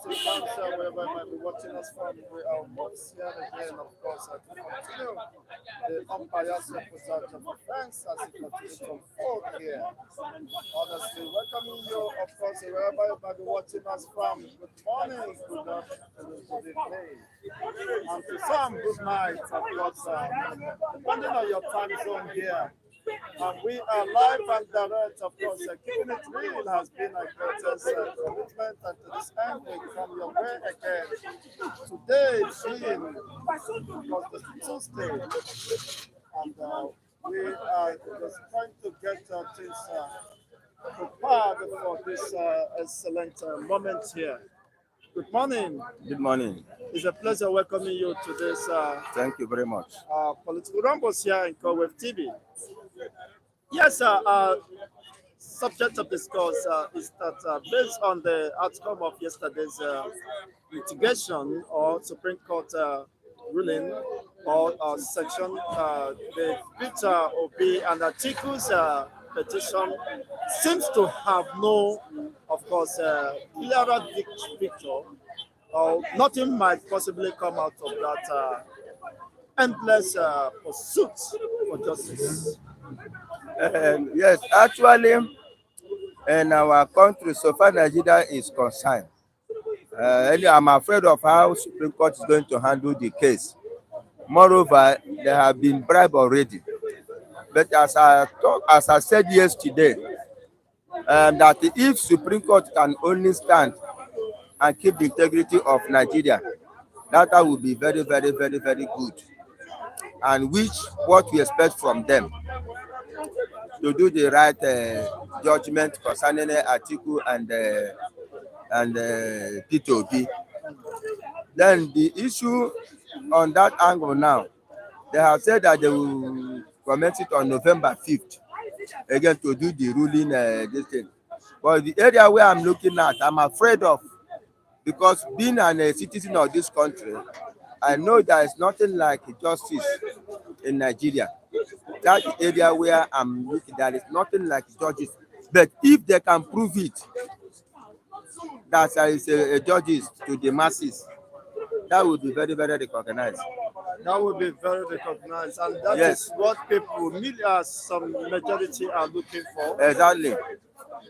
City Council, wherever you might be watching us from. We are once here again, of course, to continue the umpire's episode of defense as it continues to unfold here. Honestly, welcoming you, of course, wherever you might be watching us from. Good morning, good evening, and to some, good night, of course, depending on your time zone here. We are live and direct, of course. Keeping it real has been a greatest commitment, and to this end, we come your way again. Today being, of course, the Tuesday, and we are just trying to get things prepared for this excellent moment here. Good morning. Good morning. It's a pleasure welcoming you to this Thank you very much. political rumbles here in Kowave TV. Yes, subject of discourse is that based on the outcome of yesterday's litigation or Supreme Court ruling or section, the Peter Obi and Atiku's petition seems to have no, of course, clearer picture, or nothing might possibly come out of that endless pursuit for justice. Yes, actually, in our country, so far Nigeria is concerned, I'm afraid of how Supreme Court is going to handle the case. Moreover, they have been bribed already. But as I said yesterday, that if Supreme Court can only stand and keep the integrity of Nigeria, that will be very, very, very, very good. And what we expect from them to do the right judgment concerning Atiku and P2P. Then the issue on that angle now, they have said that they will commence it on November 5th, again to do the ruling this thing. But the area where I'm looking at, I'm afraid of, because being a citizen of this country, I know there is nothing like justice in Nigeria. That area where I'm looking, there is nothing like judges. But if they can prove it, that there is a judges to the masses, that would be very, very recognized. That would be very recognized, and that Yes. is what people, some majority are looking for. Exactly.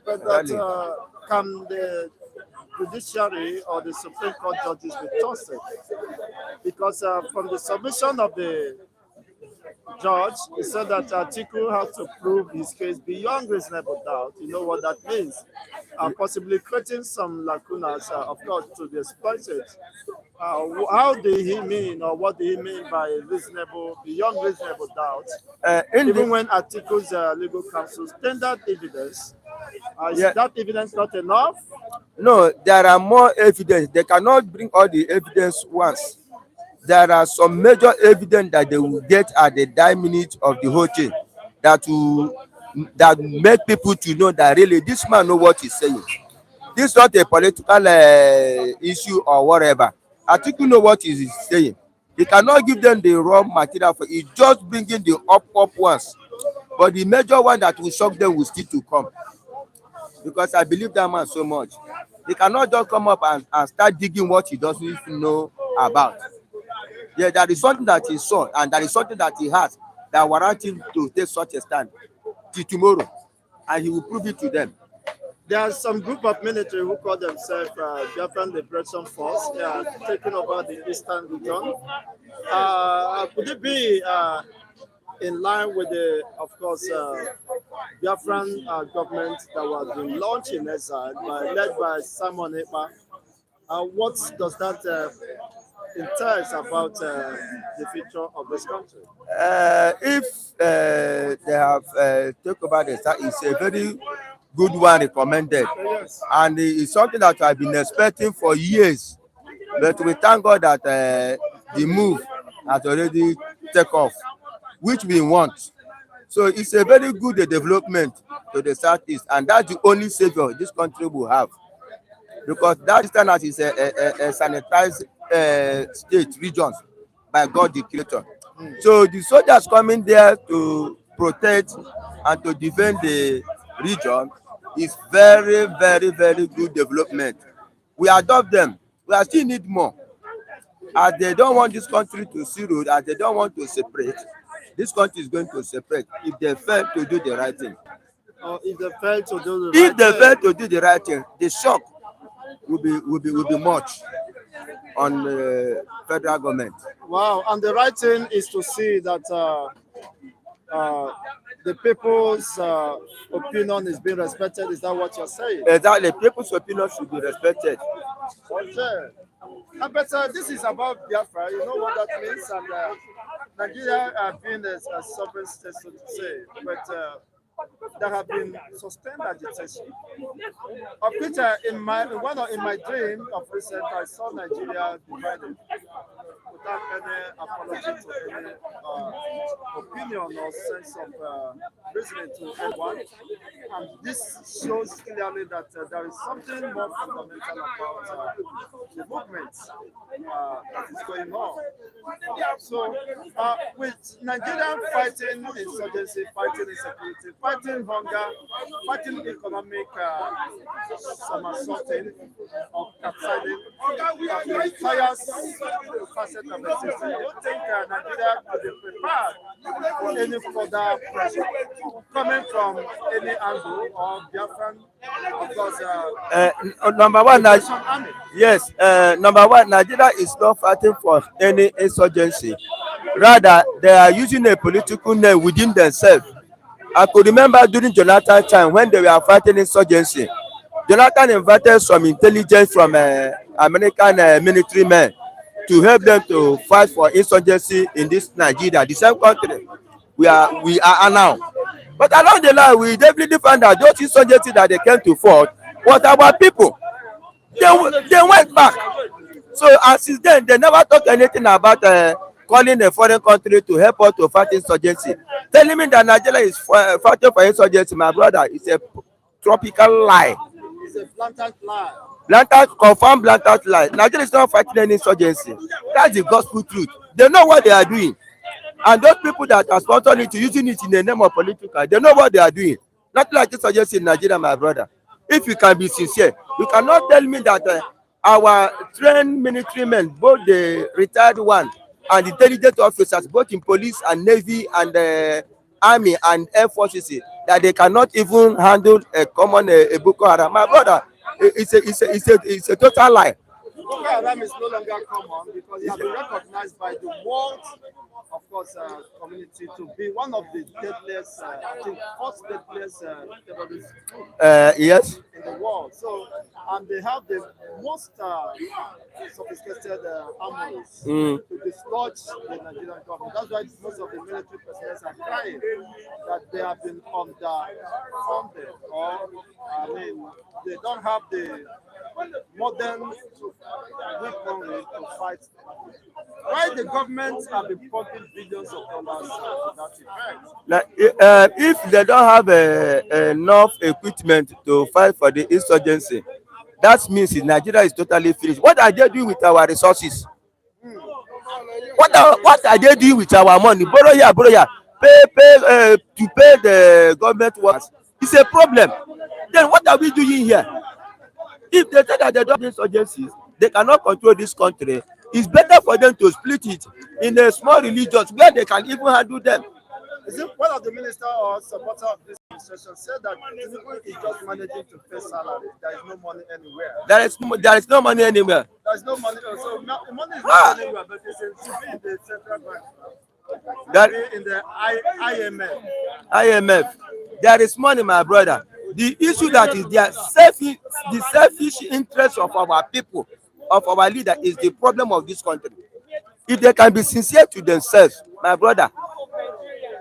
But that Exactly. can the judiciary or the Supreme Court judges be trusted? Because from the submission of the judge, he said that Atiku has to prove his case beyond reasonable doubt. You know what that means? Possibly creating some lacunas, of course, to be exploited. How did he mean, or what did he mean by beyond reasonable doubt? Even when Atiku's legal counsel tendered evidence, is that evidence not enough? No, there are more evidence. They cannot bring all the evidence once. There are some major evidence that they will get at the 9 minutes of the whole thing that make people to know that really this man know what he's saying. This is not a political issue or whatever. I think you know what he's saying. He cannot give them the raw material for it, just bringing the up ones. But the major one that will shock them will still to come. Because I believe that man so much. He cannot just come up and start digging what he doesn't even know about. Yeah, that is something that he saw, and that is something that he has that warrant him to take such a stand till tomorrow, and he will prove it to them. There are some group of military who call themselves Biafran Liberation Force. They are taking over the eastern region. Could it be in line with the, of course, Biafran government that was being launched in exile, led by Simon Ekpa? What does that entails about the future of this country? If they have taken over the state, it's a very good one recommended. Yes. And it's something that I've been expecting for years. But we thank God that the move has already taken off, which we want. So it's a very good development to the southeast, and that's the only savior this country will have. Because that eastern is a sanitized state regions by God the Creator. So the soldiers coming there to protect and to defend the region is very, very, very good development. We adopt them We are still need more. As they don't want this country to see road, as they don't want to separate, this country is going to separate if they fail to do the right thing. If they fail to do the If right they thing. fail to do the right thing, the shock will be much on the federal government. Wow, and the right thing is to see that the people's opinion is being respected. Is that what you're saying? Exactly, people's opinion should be respected. Okay. But this is about Biafra. You know what that means? And Nigeria being a sovereign state, so to say. But there have been sustained agitation. Peter, in my dream of recent, I saw Nigeria divided without any apology to any opinion or sense of reasoning to anyone. And this shows clearly that there is something more fundamental about the movement that is going on. So, with Nigeria fighting insurgency, fighting insecurity, fighting hunger, fighting economic somersaulting or capsizing, the entire facet of the system, I don't think Nigeria could be prepared for any further pressure coming from any angle or Biafran, of course. Number one, yes. Number one, Nigeria is not fighting for any insurgency. Rather, they are using a political name within themselves. I could remember during Jonathan time when they were fighting insurgency. Jonathan invited some intelligence from American military men to help them to fight for insurgency in this Nigeria, the same country we are now. But along the line, we definitely found that those insurgency that they came to fight was our people. They went back. So and since then, they never talk anything about calling a foreign country to help us to fight insurgency. Telling me that Nigeria is fighting for insurgency, my brother, is a tropical lie. It's a blatant lie. Confirmed blatant lie. Nigeria is not fighting any insurgency. That's the gospel truth. They know what they are doing. And those people that are sponsoring it, using it in the name of political, they know what they are doing. Not like insurgency in Nigeria, my brother. If you can be sincere, you cannot tell me that our trained military men, both the retired one and intelligence officers, both in police and navy and army and air forces, that they cannot even handle a common Boko Haram. My brother, it's a total lie. Boko Haram is no longer common because it has been recognized by the world, of course, community to be one of the deadliest, I think, first deadliest terrorists yes, in the world. So, and they have the most sophisticated armories to dislodge the Nigerian government. That's why most of the military personnel are crying that they have been underfunded, or I mean, they don't have the modern weaponry to fight. Why the government have been pumping billions of dollars to that effect? Now, if they don't have enough equipment to fight for the insurgency, that means Nigeria is totally finished. What are they doing with our resources? What are they doing with our money? Borrow here, pay to pay the government workers. It's a problem. Then what are we doing here? If they say that they don't have insurgencies, they cannot control this country. It's better for them to split it in a small religions where they can even handle them. Is it one of the minister or supporter of this administration said that Atiku is just managing to pay salary? There is no money anywhere. There is no money anywhere. There is no money. So the money is not anywhere, but it should be in the central bank. That in the IMF. There is money, my brother. The issue that is there, the selfish interest of our people, of our leader, is the problem of this country. If they can be sincere to themselves, my brother,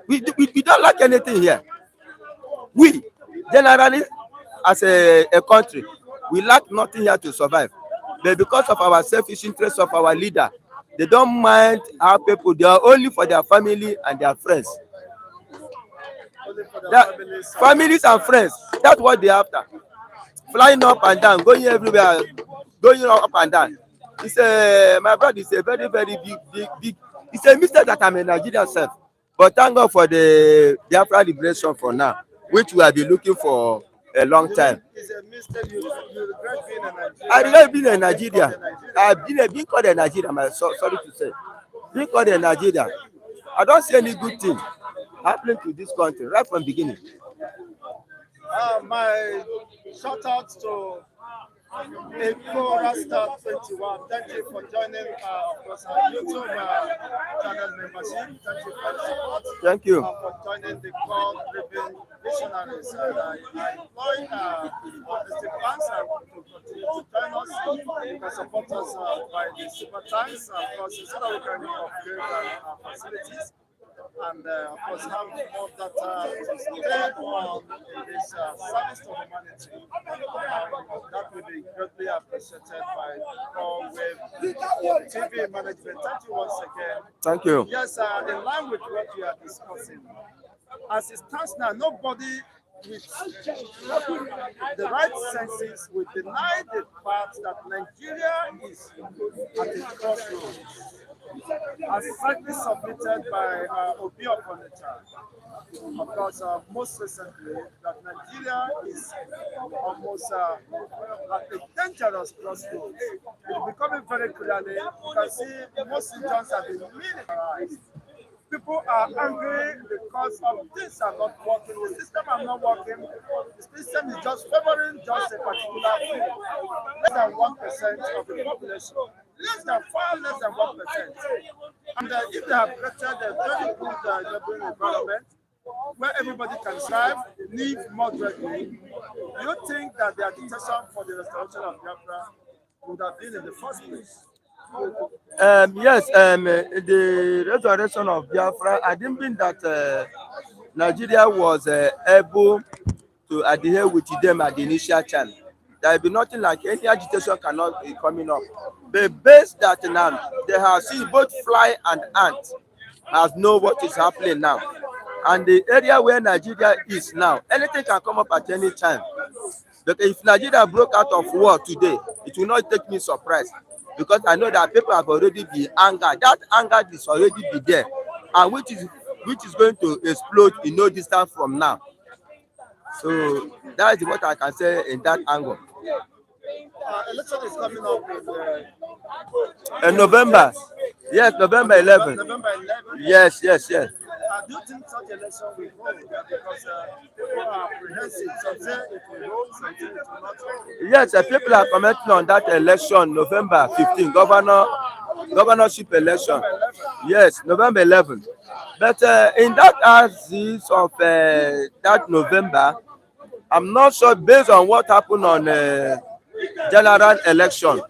we don't lack anything here. We, generally, as a country, we lack nothing here to survive. But because of our selfish interest of our leader, they don't mind our people. They are only for their family and their friends. Families and friends, that's what they're after. Flying up and down, going everywhere, going up and down. It's my brother, it's a very, very big. It's a mistake that I'm a Nigerian self. But thank God for the Biafra liberation for now, which we have been looking for a long time. It's a mistake. You regret being a Nigerian. I regret being a or being called Nigeria. a Nigerian. Being called a Nigeria. Sorry to say, being called a Nigeria. I don't see any good thing happening to this country right from beginning. My shout out to Eko Rasta 21. Thank you for joining, of course, our YouTube channel membership. Thank you for the support. Thank you. For joining the God Living Missionaries. And I employ the fans to continue to join us. You can support us by the super thanks, of course, so that we can upgrade our facilities. And of course, have more data to stay on in this service to humanity. That will be greatly appreciated by all Wave TV management. Thank you once again. Thank you. Yes, in line with what we are discussing, as it stands now, nobody with the right senses will deny the fact that Nigeria is at a crossroads. As rightly submitted by Obi Okoneta, of course, most recently, that Nigeria is almost at a dangerous crossroads. It's becoming very clearly. You can see most regions have been militarized. People are angry because of things are not working. The system are not working. The system is just favoring just a particular few. Less than 1% of the population. Far less than 1%. And if they have created a very good enabling environment where everybody can thrive, live moderately, do you think that the agitation for the restoration of Biafra would have been in the first place? Yes, the restoration of Biafra, I didn't think that Nigeria was able to adhere with them at the initial time. There will be nothing like any agitation cannot be coming up. The base that now they have seen both fly and ant has know what is happening now. And the area where Nigeria is now, anything can come up at any time. But if Nigeria broke out of war today, it will not take me surprise. Because I know that people have already been angered. That anger is already be there, and which is going to explode in no distance from now. So that is what I can say in that angle. Election is coming up In November. Yes, November 11th. November 11th. Yes. Do you think such election will hold? Because people are apprehensive. Some say it will hold, some say it will not hold. Yes, people are commenting on that election, November 15, governorship election. Yes, November 11th. But in that axis of that November, I'm not sure based on what happened on general election.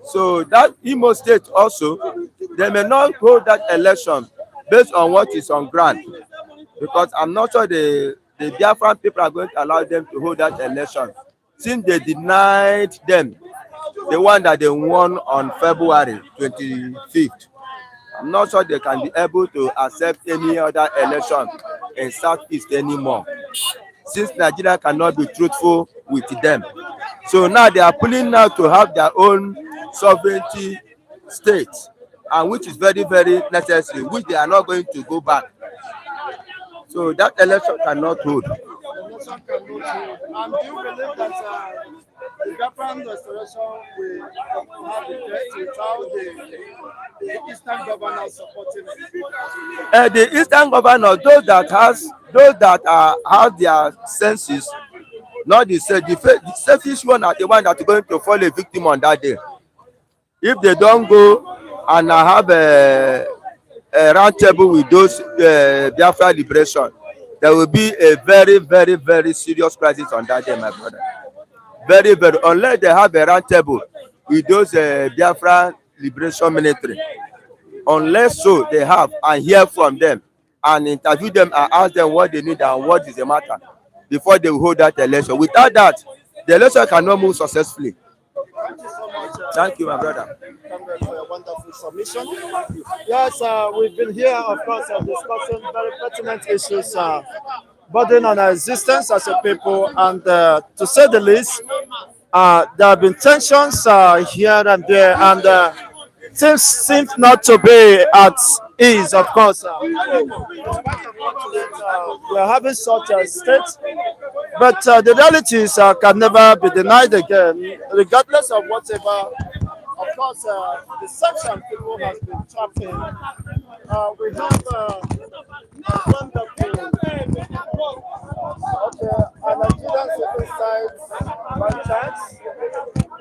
So that Imo State also, they may not hold that election based on what is on ground, because I'm not sure the Biafran people are going to allow them to hold that election, since they denied them the one that they won on February 25th. I'm not sure they can be able to accept any other election in Southeast anymore, since Nigeria cannot be truthful with them. So now they are pulling now to have their own sovereignty state, and which is very, very necessary, which they are not going to go back. So that election cannot hold. The election cannot hold. And do you believe that the Biafran restoration will have effect without the Eastern governor supporting it? The Eastern governor, those that have their senses, not the selfish one, are the one that are going to fall a victim on that day. If they don't go and have a round table with those Biafra liberation, there will be a very, very, very serious crisis on that day, my brother. Very, very, unless they have a round table with those Biafra liberation military. Unless so, they have, and hear from them and interview them and ask them what they need and what is the matter before they hold that election. Without that, the election cannot move successfully. Thank you so much. Thank you, my brother. Congrats for your wonderful submission. Yes, we've been here, of course, discussing very pertinent issues burden on our existence as a people, and to say the least, there have been tensions here and there, and things seem not to be at ease, of course. We are having such a state But the realities can never be denied again, regardless of whatever. Of course, the section people has been chopping. We have a wonderful, okay, a Nigerian civil side one chance.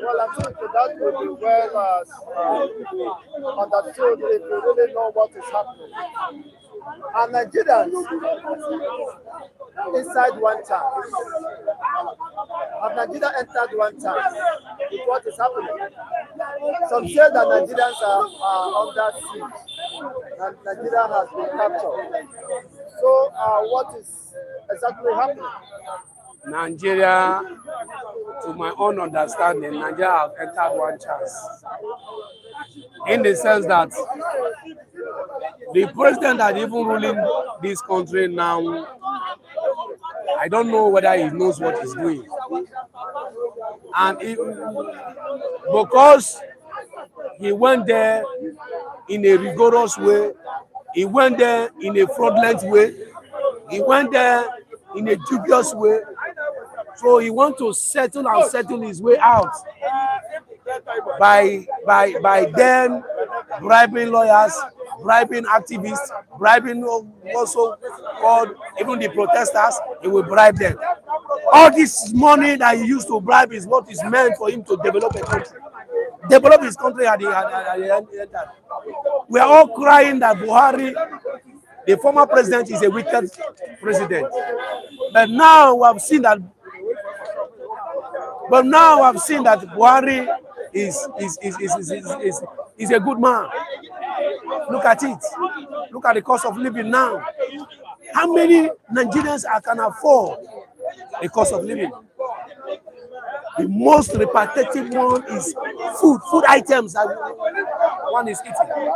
Well, I think that will be well understood if you really know what is happening. And Nigerians inside one chance. Have Nigeria entered one chance with what is happening? Some say that Nigerians are under siege and Nigeria has been captured. So, what is exactly happening? Nigeria, to my own understanding, Nigeria has entered one chance. In the sense that the president that even ruling this country now, I don't know whether he knows what he's doing. And because he went there in a rigorous way, he went there in a fraudulent way, he went there in a dubious way, so he wants to settle his way out by then bribing lawyers, bribing activists, bribing also called even the protesters. He will bribe them. All this money that he used to bribe is what is meant for him to develop a country, develop his country at the end. We are all crying that Buhari, the former president, is a wicked president. But now we have seen that. But now I've seen that Buhari is a good man. Look at it. Look at the cost of living now. How many Nigerians can afford the cost of living? The most repetitive one is food items that one is eating.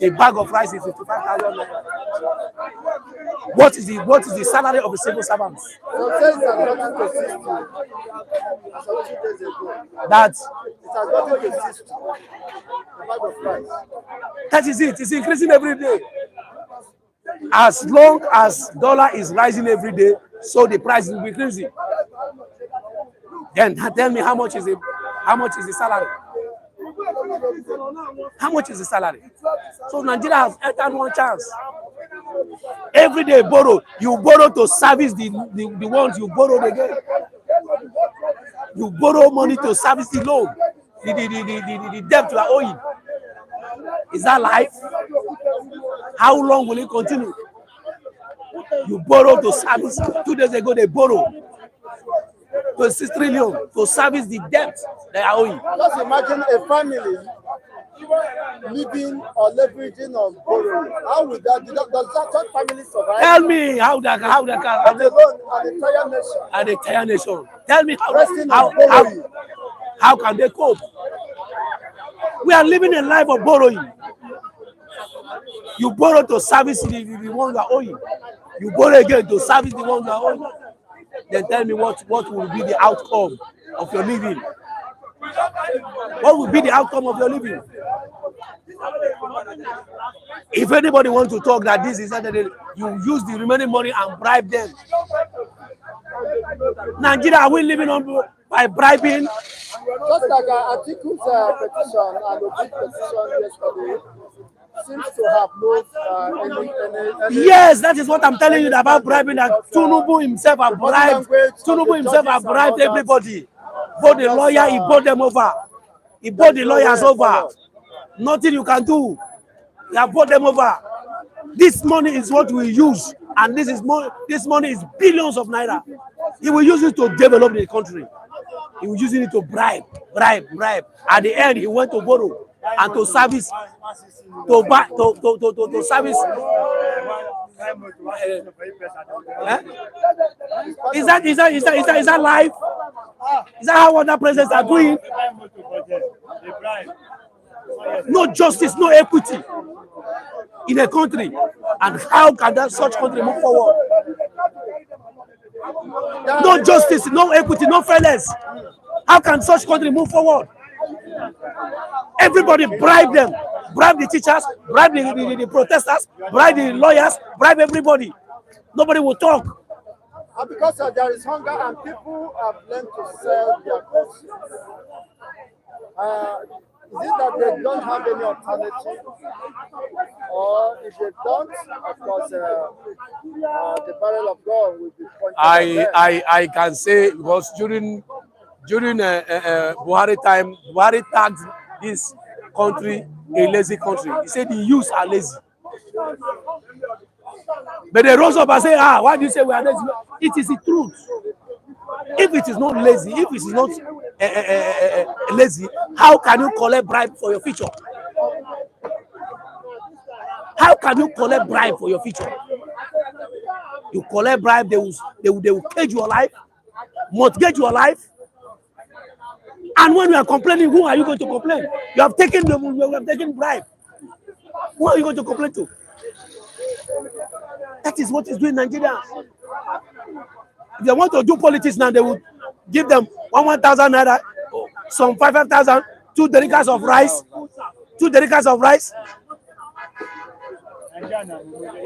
A bag of rice is 55,000 naira. What is the salary of a civil servant? That is it. It's increasing every day. As long as dollar is rising every day, so the price will be increasing. Then tell me how much is the salary? How much is the salary? So Nigeria has entered one chance. Every day borrow. You borrow to service the ones you borrowed again. You borrow money to service the loan, the debt you are owing. Is that life? How long will it continue? You borrow to service. 2 days ago they borrow to 6 trillion to service the debt they are owing. Just imagine a family living or leveraging on borrowing. How would that? Does that family survive? Tell me how that And alone, an entire nation. Tell me how can they cope? We are living a life of borrowing. You borrow to service the ones you are owing. You borrow again to service the ones you are owing. Then tell me what will be the outcome of your living? What will be the outcome of your living? If anybody wants to talk that this is that, you use the remaining money and bribe them. Nigeria, are we living on by bribing? Just like Atiku's petition and the big petition yesterday seems to have no any. Yes, that is what I'm telling you about bribing. That Tinubu himself have bribed. Tinubu himself have bribed everybody. Both the lawyer, he bought them over. He bought the lawyers over. Nothing you can do. He have bought them over. This money is what we use, and this money is billions of naira. He will use it to develop the country. He was using it to bribe. At the end, he went to borrow and to service, to service. Is that life? Is that how other presidents are doing? No justice, no equity in a country, and how can such country move forward? No justice, no equity, no fairness. How can such country move forward? Everybody bribe them, bribe the teachers, bribe the protesters, bribe the lawyers, bribe everybody. Nobody will talk. And because there is hunger and people have learned to sell their goods. Is it that they don't have any alternative? Or if they don't, of course, the barrel of gold will be pointed at them. I can say, because during Buhari time, Buhari tagged this country a lazy country. He said the youths are lazy. But they rose up and say, why do you say we are lazy? It is the truth. If it is not lazy, if it is not lazy, how can you collect bribe for your future? How can you collect bribe for your future? You collect bribe, they will cage your life, mortgage your life. And when you are complaining, who are you going to complain? You have taken bribe. Who are you going to complain to? That is what is doing Nigeria. If they want to do politics now, they will give them 1,000 naira, some 5,000, 2 derricks of rice, 2 derricks of rice,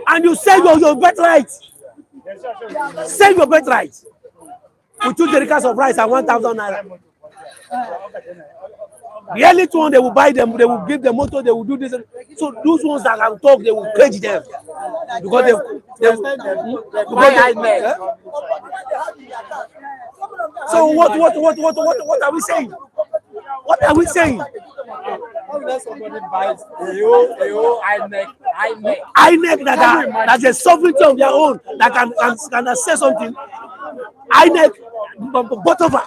and you sell your birthright. Sell your birthright with 2 derricks of rice and 1,000 naira. The elite one, they will buy them, they will give them motor, they will do this. So those ones that can talk, they will cage them because they buy men. So what are we saying? What are we saying? INEC that's a sovereignty of their own that can say something. INEC both over.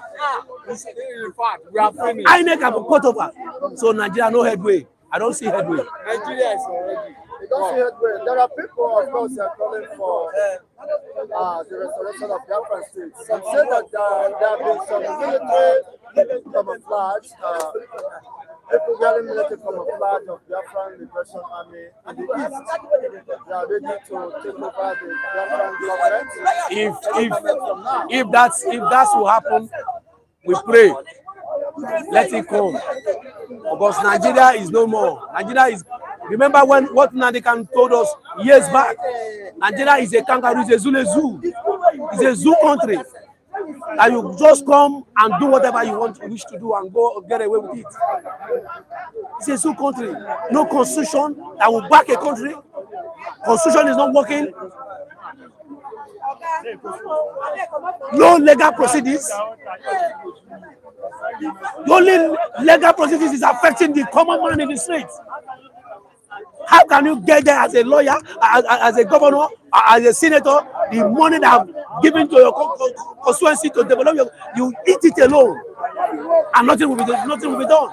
INEC have both over. So Nigeria no headway. I don't see headway. Nigeria is already. You don't see headway. There are people, of course, that are calling for the restoration of Biafran state. Some say that there have been some military camouflage, people wearing military camouflage of Biafran Liberation Army in the east. They are ready to take over the Biafran government. If that's what happen, we pray. Let it come. Because Nigeria is no more. Nigeria is. Remember what Nadikan told us years back? Nigeria is a kangaroo, it's a zoo. It's a zoo country. And you just come and do whatever you wish to do and go get away with it. It's a zoo country. No constitution that will back a country. Constitution is not working. No legal proceedings. The only legal proceedings is affecting the common man in the streets. How can you get there as a lawyer, as a governor, as a senator, the money that have given to your constituency to develop you eat it alone, and nothing will be done.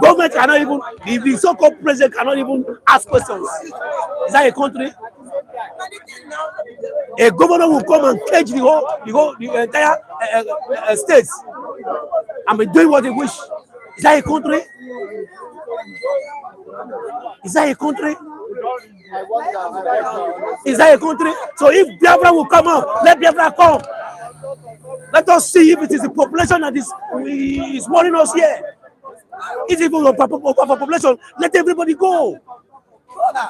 Government cannot even, the so-called president cannot even ask questions. Is that a country? A governor will come and cage the entire states and be doing what he wish. Is that a country? Is that a country? Is that a country? So if Biafra will come out, let Biafra come. Let us see if it is the population that is worrying us here. If it is a population, let everybody go.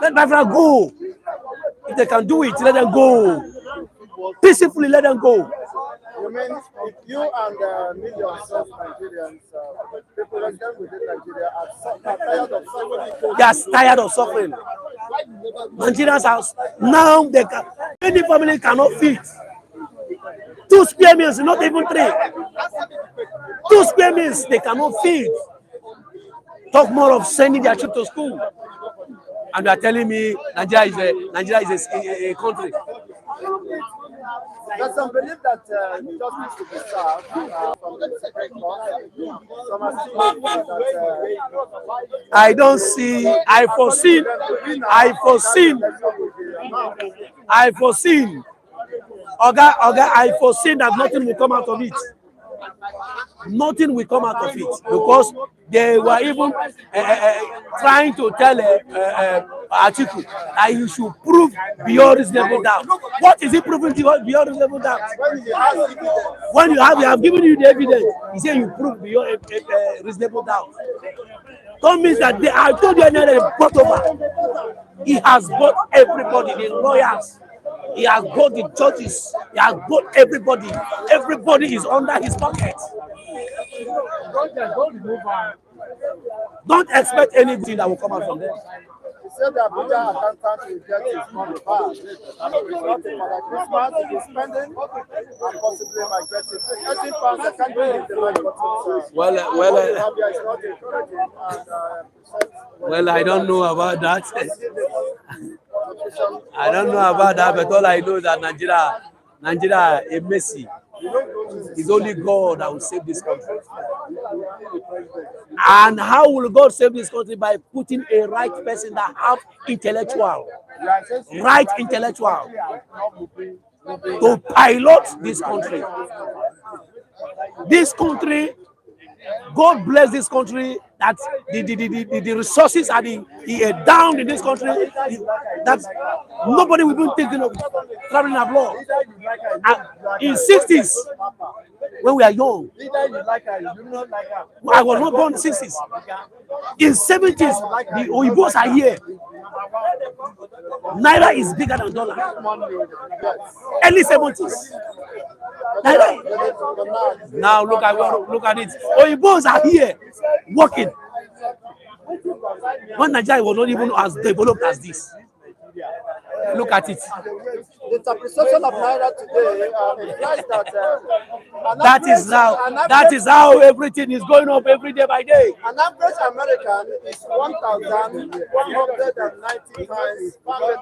Let Biafra go. If they can do it, let them go. Peacefully, let them go. You mean if you and millions of Nigerians, people resident within Nigeria are tired of suffering? They are tired of suffering. Nigerians are now, any family cannot feed. 2 square meals, not even 3. 2 square meals, they cannot feed. Talk more of sending their children to school. And they are telling me Nigeria is a country. There's some belief that justice will be served from the Supreme Court. Some are still that I don't see. I foreseen. Oga, I foreseen that nothing will come out of it. Nothing will come out of it because they were even trying to tell Atiku that you should prove beyond reasonable doubt. What is he proving beyond reasonable doubt? When you have given you the evidence, he said you prove beyond reasonable doubt. That means that I told you they brought over. He has brought everybody, the lawyers, He has got the judges. He has got everybody. Everybody is under his pocket. Don't expect anything that will come out from there. He said the Abuja accountant will get his money back. It's not for Christmas, he's spending, and possibly might get it. 30 pounds, I can't believe the money Well, I don't know about that. I don't know about that, but all I know is that Nigeria is messy. It's only God that will save this country. And how will God save this country? By putting a right person that have right intellectual to pilot this country. This country, God bless this country, that the resources are down in this country, that nobody will be thinking of traveling abroad. In 60s, when we are young, I was not born in 60s. In 70s, the Oyibos are here. Naira is bigger than dollar. Early 70s. Naira. Now look at it. Oyibos are here working. When Nigeria was not even as developed as this. Look at it. The interpretation of Naira today implies that is how everything is going up every day by day. An average American is 1,190 times better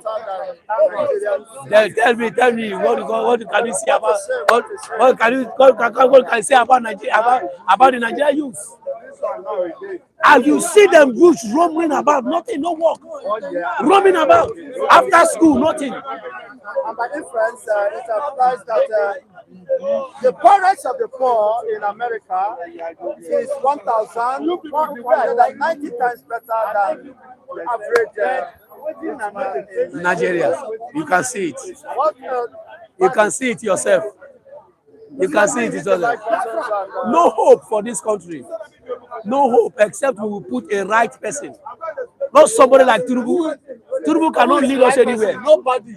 than Nigerians. Tell me, what can you say about what can you say about Nigeria, about the Nigerian youth? And you see them youth roaming about, nothing, no work. Roaming about after school, nothing. And by inference, it implies that the poorest of the poor in America is 1,190 times better than the average Nigeria. You can see it. You can see it yourself. You can see it yourself. No hope for this country. No hope except we will put a right person. Not somebody like Atiku. Atiku cannot lead us anywhere. Nobody.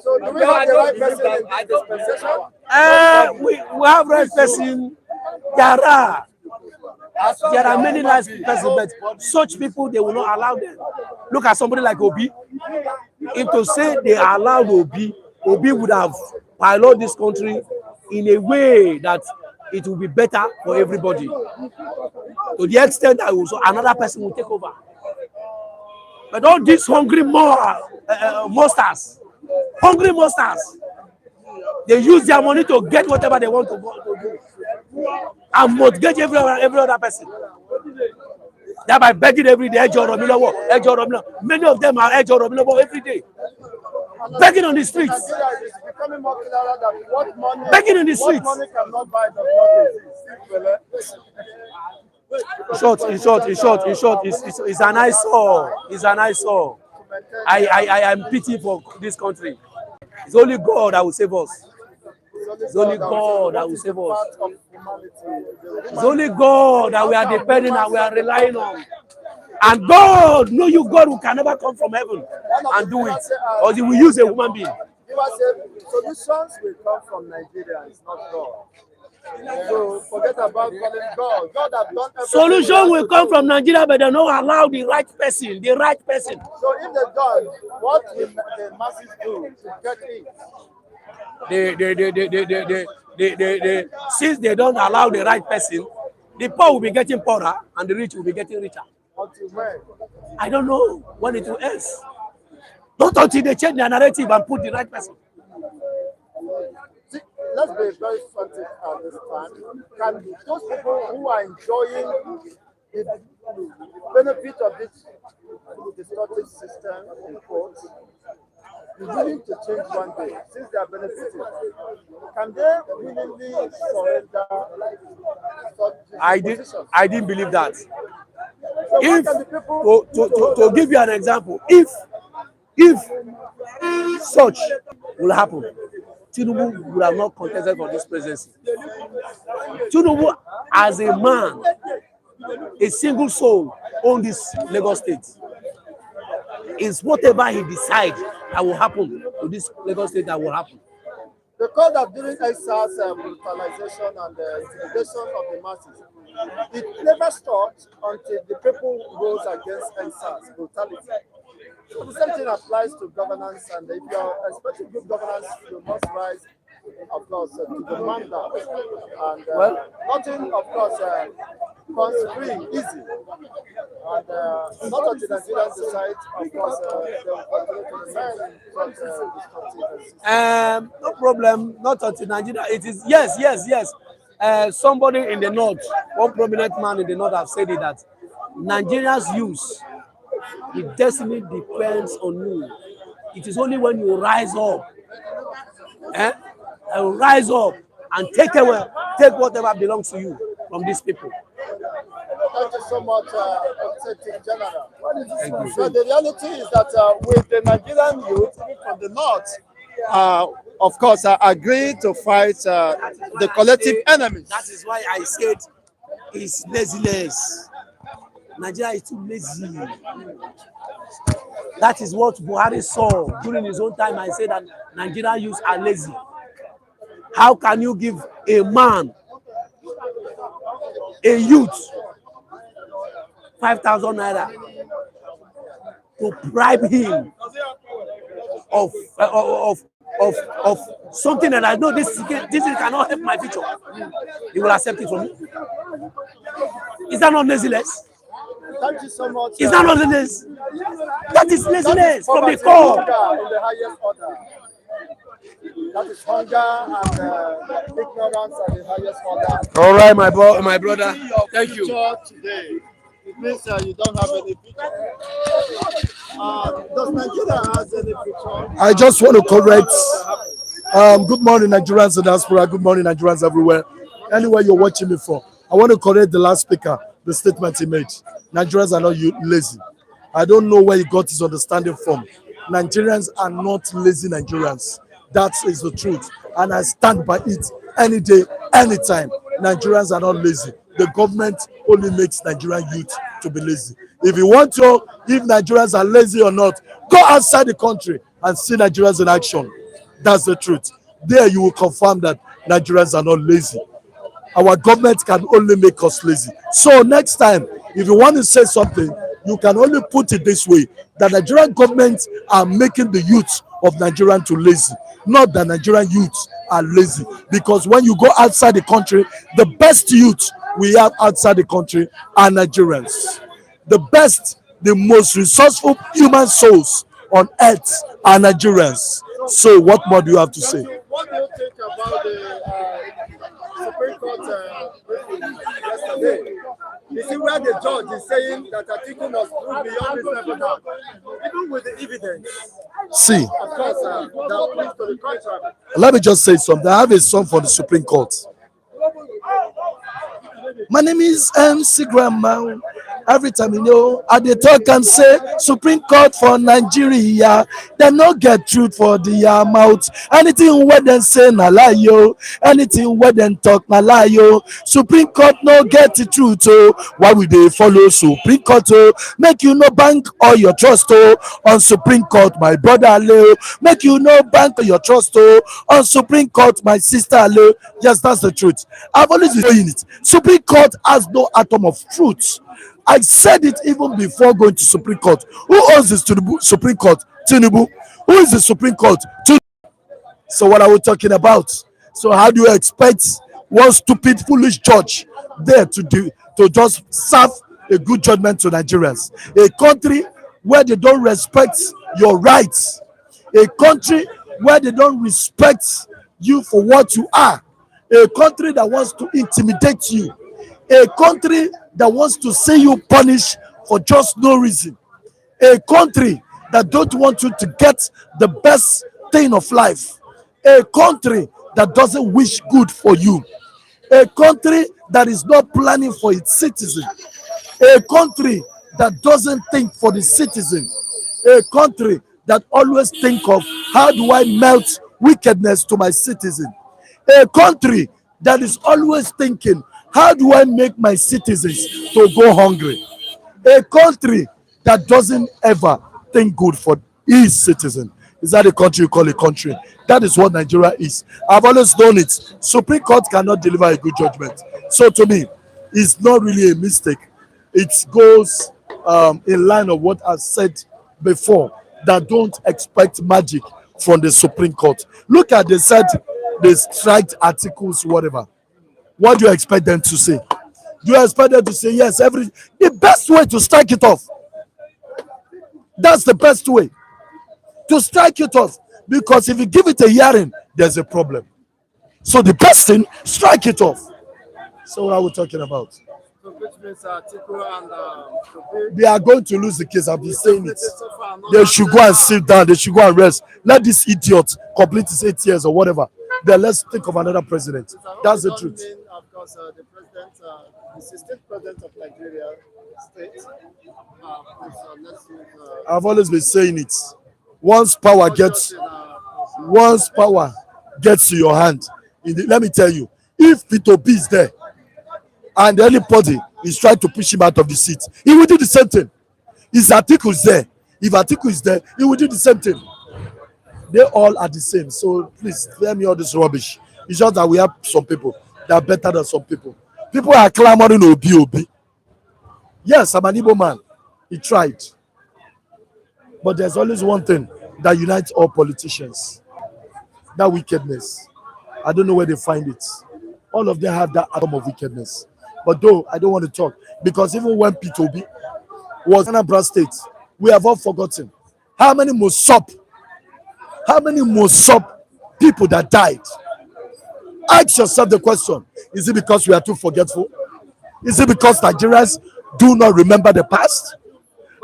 So do we have the right person in this dispensation? We have right person. There are many nice people, but such people, they will not allow them. Look at somebody like Obi. If to say they allowed Obi would have piloted this country in a way that it will be better for everybody. To the extent that also another person will take over. But all these hungry monsters, they use their money to get whatever they want to do. And mortgage every other person. Thereby begging every day, many of them are every day. Begging on the streets. Begging on the streets. In short, it's an eyesore. It's an eyesore. I am pity for this country. It's only God that will save us. It's only God that will save us. It's only God that we are depending and we are relying on. And God, know you God who can never come from heaven and do it. Or he will use a human being. Solutions will come from Nigeria, it's not God. So forget about calling God. God has done everything. Solution will come from Nigeria, but they don't allow the right person. The right person. So if they're done, what will the masses do to get in? Since they don't allow the right person, the poor will be getting poorer and the rich will be getting richer. Until when? I don't know when it will end. Not until they change their narrative and put the right person. See, let's be very frantic at this time. Can those people who are enjoying the benefit of this distorted system in court be willing to change one day since they are benefiting? Can they willingly surrender such positions? I didn't believe that. So If to give you an example, if such will happen, Tinubu would have not contested for this presidency. Tinubu, as a man, a single soul, on this Lagos state. Is whatever he decides that will happen to this Lagos state that will happen. Because that during EXA's brutalization and intimidation of the masses, it never stopped until the people rose against EXA's brutality. So the same thing applies to governance, and if you are expecting good governance, you must rise, of course, to demand that. And nothing, of course, comes free, easy. And not until Nigerians decide, of course, they will continue to remain in such destructive. No problem. Not until Nigeria. It is yes. Somebody in the north, one prominent man in the north, have said it that Nigeria's youth, the destiny depends on you. It is only when you rise up, and rise up and take whatever belongs to you from these people. Thank you so much, Executive General. Thank you. So the reality is that with the Nigerian youth from the north, of course, agreed to fight the collective enemies. That is why I said it's laziness. Nigeria is too lazy. That is what Buhari saw during his own time. I said that Nigerian youths are lazy. How can you give a man, a youth, 5,000 naira to bribe him of something that I know this cannot help my future? He will accept it from me. Is that not laziness? Thank you so much. Is that not laziness? That is laziness from the core. In the highest order. That is hunger and ignorance at the highest order. All right, my brother. Thank you. Today, it means you don't have any future. Does Nigeria have any future? I just want to correct. Good morning, Nigerians in diaspora. Good morning, Nigerians everywhere. Anywhere you're watching me from, I want to correct the last speaker, the statement he made. Nigerians are not lazy. I don't know where he got his understanding from. Nigerians are not lazy Nigerians. That is the truth. And I stand by it any day, anytime. Nigerians are not lazy. The government only makes Nigerian youth to be lazy. If you want to, if Nigerians are lazy or not, go outside the country and see Nigerians in action. That's the truth. There you will confirm that Nigerians are not lazy. Our government can only make us lazy. So next time, if you want to say something, you can only put it this way, that Nigerian government are making the youth of Nigerian to lazy, not that Nigerian youths are lazy. Because when you go outside the country, the best youth we have outside the country are Nigerians. The best, the most resourceful human souls on earth are Nigerians. So what more do you have to say? What do you think about the Supreme Court yesterday? You see where the judge is saying that Atiku must prove beyond reasonable doubt, even with the evidence. See, Of course, that proves to the contrary. let me just say something. I have a song for the Supreme Court. My name is MC Grandma. Every time I dey talk and say Supreme Court for Nigeria, they no get truth for their mouth. Anything where dem say na lie yo, anything where dem talk na lie yo. Supreme Court no get the truth why we dey follow Supreme Court make you no bank all your trust on Supreme Court, my brother Leo. Make you no bank all your trust on Supreme Court, my sister Leo. Yes, that's the truth. I've always been saying it. Supreme Court has no atom of truth. I said it even before going to Supreme Court. Who owns this to the Supreme Court? Tinubu. Who is the Supreme Court? Tinubu. So what are we talking about? So how do you expect one stupid, foolish judge there to just serve a good judgment to Nigerians? A country where they don't respect your rights. A country where they don't respect you for what you are. A country that wants to intimidate you. A country that wants to see you punished for just no reason. A country that don't want you to get the best thing of life. A country that doesn't wish good for you. A country that is not planning for its citizen. A country that doesn't think for the citizen. A country that always think of how do I melt wickedness to my citizen. A country that is always thinking, how do I make my citizens to go hungry? A country that doesn't ever think good for his citizen. Is that a country you call a country? That is what Nigeria is. I've always known it. Supreme Court cannot deliver a good judgment. So to me, it's not really a mistake. It goes in line of what I said before, that don't expect magic from the Supreme Court. Look at, they said they striked articles, whatever. What do you expect them to say? Do you expect them to say yes? The best way to strike it off. That's the best way to strike it off. Because if you give it a hearing, there's a problem. So the best thing, strike it off. So what are we talking about? So which means Atiku and They are going to lose the case. I've been saying it. They should go and sit down. They should go and rest. Let this idiot complete his 8 years or whatever. Then let's think of another president. That's the truth. Mean, of course, the president, the 16th president of Nigeria state. I've always been saying it. Once power gets to your hand, let me tell you, if Peter B is there and anybody is trying to push him out of the seat, he will do the same thing. If Atiku is there, he will do the same thing. They all are the same. So please spare me all this rubbish. It's just that we have some people that are better than some people. People are clamoring Obi. Yes, I'm an Igbo man. He tried. But there's always one thing that unites all politicians. That wickedness. I don't know where they find it. All of them have that atom of wickedness. But though, I don't want to talk. Because even when Peter Obi was in Anambra State, we have all forgotten how many Mosop people that died. Ask yourself the question, is it because we are too forgetful? Is it because Nigerians do not remember the past?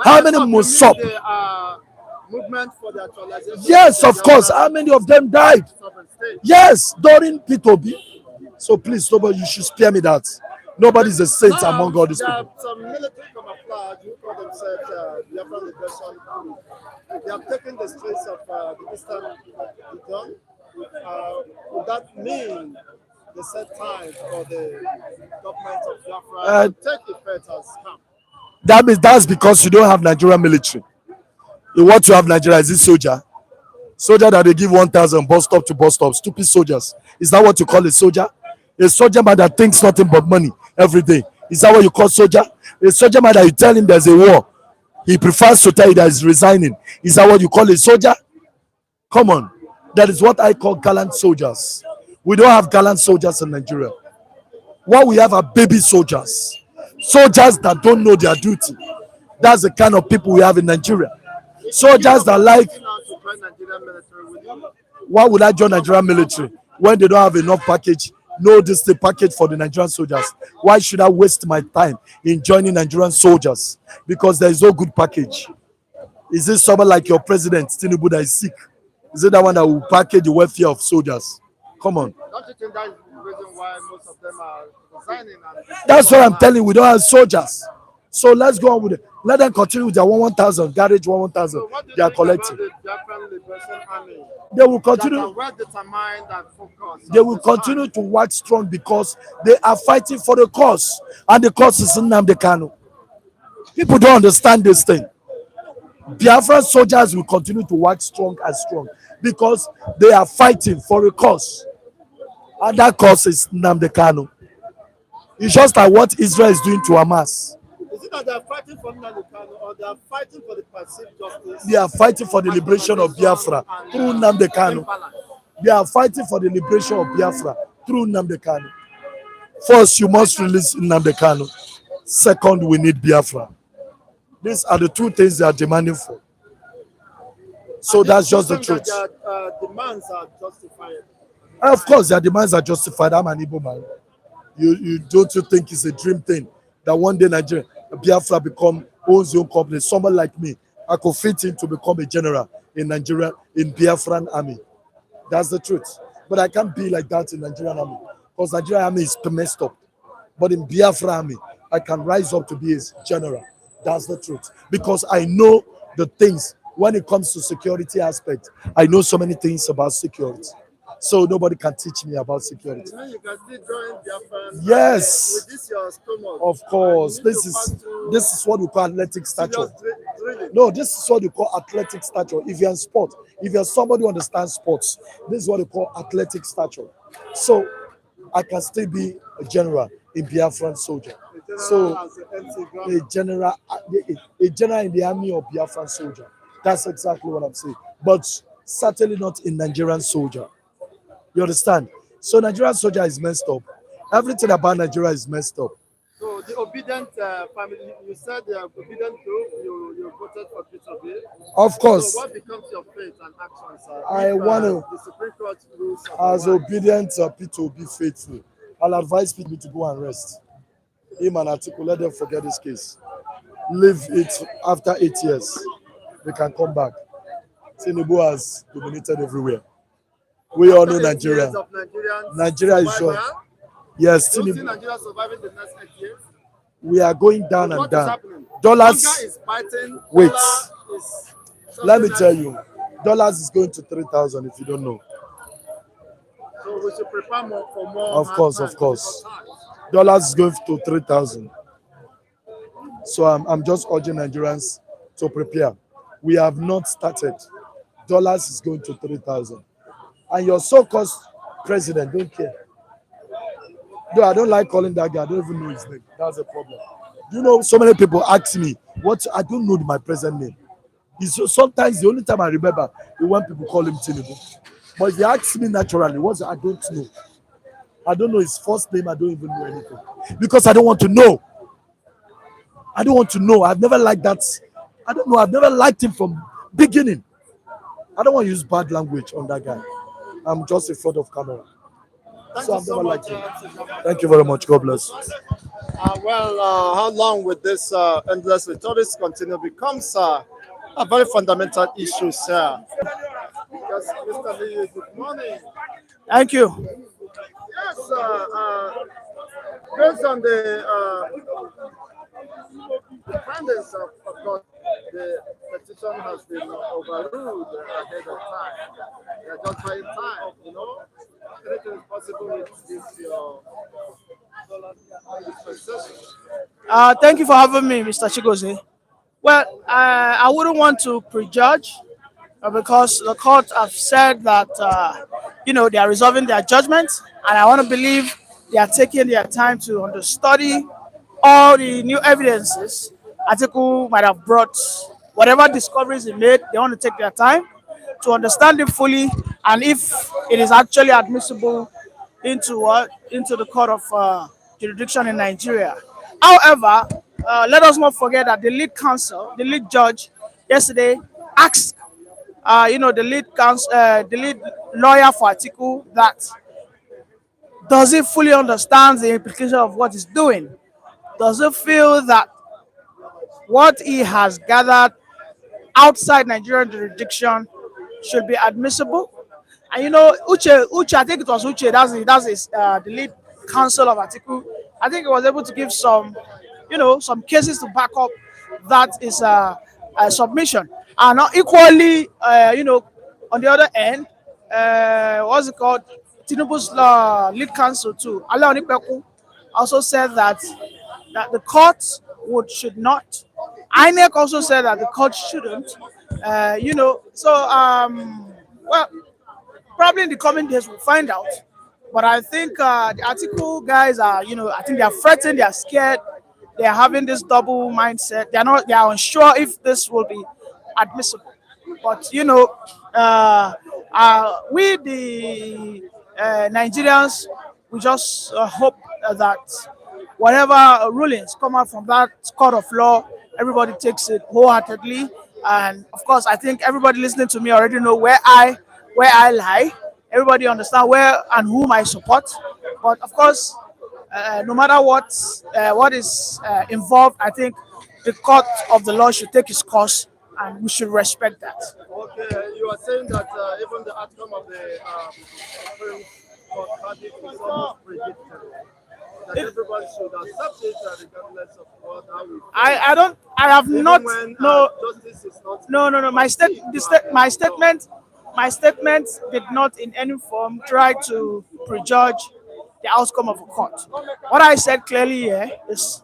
How many Mosop? Movement for the actualization. Yes, of course. How many of them died? Yes, during P2B. So please, nobody, you should spare me that. Nobody is a saint among all these people. Some military camouflage who call themselves Biafran Liberation Army. They have taken the streets of the eastern region. Would that mean the set time for the government of Biafra to take effect as camp? That's because you don't have Nigerian military. You want to have Nigeria as a soldier that they give 1,000 bus stop to bus stop. Stupid soldiers. Is that what you call a soldier? A soldier man that thinks nothing but money every day. Is that what you call soldier? A soldier man that you tell him there's a war, he prefers to tell you that he's resigning. Is that what you call a soldier? Come on. That is what I call gallant soldiers. We don't have gallant soldiers in Nigeria. What we have are baby soldiers. Soldiers that don't know their duty. That's the kind of people we have in Nigeria. Soldiers that like, why would I join Nigerian military when they don't have enough package? No, this is the package for the Nigerian soldiers. Why should I waste my time in joining Nigerian soldiers? Because there is no good package. Is it someone like your president, Tinubu, that is sick? Is it that one that will package the welfare of soldiers? Come on. Don't you think that is the reason why most of them are resigning? That's what I'm telling you. We don't have soldiers. So let's go on with it. Let them continue with their 1,000, garage 1,000 So they are collecting. They will continue. They will continue to work strong because they are fighting for the cause. And the cause is Nnamdi Kanu. People don't understand this thing. Biafran soldiers will continue to work strong and strong because they are fighting for a cause. And that cause is Nnamdi Kanu. It's just like what Israel is doing to Hamas. Is it that they are fighting for Nnamdi Kanu or they are fighting for the perceived justice? They are fighting for the liberation of Biafra through Nnamdi Kanu. They are fighting for the liberation of Biafra through Nnamdi Kanu. First, you must release Nnamdi Kanu. Second, we need Biafra. These are the two things they are demanding for. So that's just the truth. Their demands are justified. Of course, their demands are justified. I'm an Igbo man. You don't you think it's a dream thing that one day Nigeria, Biafra owns your own company? Someone like me, I could fit in to become a general in Nigeria in Biafran army. That's the truth. But I can't be like that in Nigerian army because Nigerian army is messed up. But in Biafra army, I can rise up to be a general. That's the truth. Because I know the things when it comes to security aspect. I know so many things about security. So nobody can teach me about security. You can still join Biafran. Yes. With this your stomach. Of course. This is what we call athletic stature. No, this is what they call athletic stature. If you're in sport, if you're somebody who understands sports, this is what they call athletic stature. So I can still be a general in Biafran soldier. So a general in the army of Biafran soldier. That's exactly what I'm saying. But certainly not in Nigerian soldier. You understand? So Nigerian soldier is messed up. Everything about Nigeria is messed up. So the obedient family, you said the obedient group, you voted for Peter Obi. Of course. So what becomes your fate and actions? I want to, the Supreme Court rules as obedient Peter be faithful. I'll advise people to go and rest. Him and Atiku, let them forget this case. Leave it after 8 years. They can come back. Tinubu has dominated everywhere. We all know Nigeria. Nigeria is short. Yes, do you see Nigeria surviving the next 8 years? We are going down and down. Dollars is biting. Wait. Let me tell you, dollars is going to 3,000 if you don't know. So we should prepare more for more. Of course. Dollars is going to 3,000. So I'm just urging Nigerians to prepare. We have not started. Dollars is going to 3,000. And your so-called president don't care. Though I don't like calling that guy, I don't even know his name. That's a problem. You know, so many people ask me, what I don't know my present name. Sometimes the only time I remember is when people call him Tinubu. But if you ask me naturally, I don't know. I don't know his first name, I don't even know anything. Because I don't want to know. I don't want to know. I've never liked that. I don't know. I've never liked him from beginning. I don't want to use bad language on that guy. I'm just in front of camera. So I've never liked him. Thank you very much. God bless. How long will this endless rhetorics continue becomes a very fundamental issue, sir. Yes, Mr. Lee, good morning. Thank you. Yes, based on the findings of course, the petition has been overruled ahead of time. They are just buying time, you know. Anything is possible with this your dispensation. Thank you for having me, Mr. Chigozie. Well, I wouldn't want to prejudge because the court have said that they are resolving their judgment, and I want to believe they are taking their time to understudy all the new evidences Atiku might have brought. Whatever discoveries he made, they want to take their time to understand it fully, and if it is actually admissible into the court of jurisdiction in Nigeria. However, let us not forget that the lead judge yesterday asked the lead lawyer for Atiku that does he fully understand the implication of what he's doing? Does he feel that what he has gathered outside Nigerian jurisdiction should be admissible? And Uche, I think it was Uche, that's the lead counsel of Atiku. I think he was able to give some cases to back up that is a submission. And equally, on the other end, what's it called? Tinubu's lead counsel too, Ale Onipeku, also said that the court should not. INEC also said that the court shouldn't. Probably in the coming days we'll find out. But I think the Atiku guys are, I think they are frightened, they are scared, they are having this double mindset. They are unsure if this will be admissible. But we the Nigerians, we just hope that whatever rulings come out from that court of law, everybody takes it wholeheartedly. And of course, I think everybody listening to me already know where I lie. Everybody understand where and whom I support. But of course, no matter what is involved, I think the court of the law should take its course, and we should respect that. Okay, you are saying that even the outcome of the Supreme Court verdict is almost predictable. That everybody should accept it regardless of how we No. My statement did not in any form try to prejudge the outcome of a court. What I said clearly here is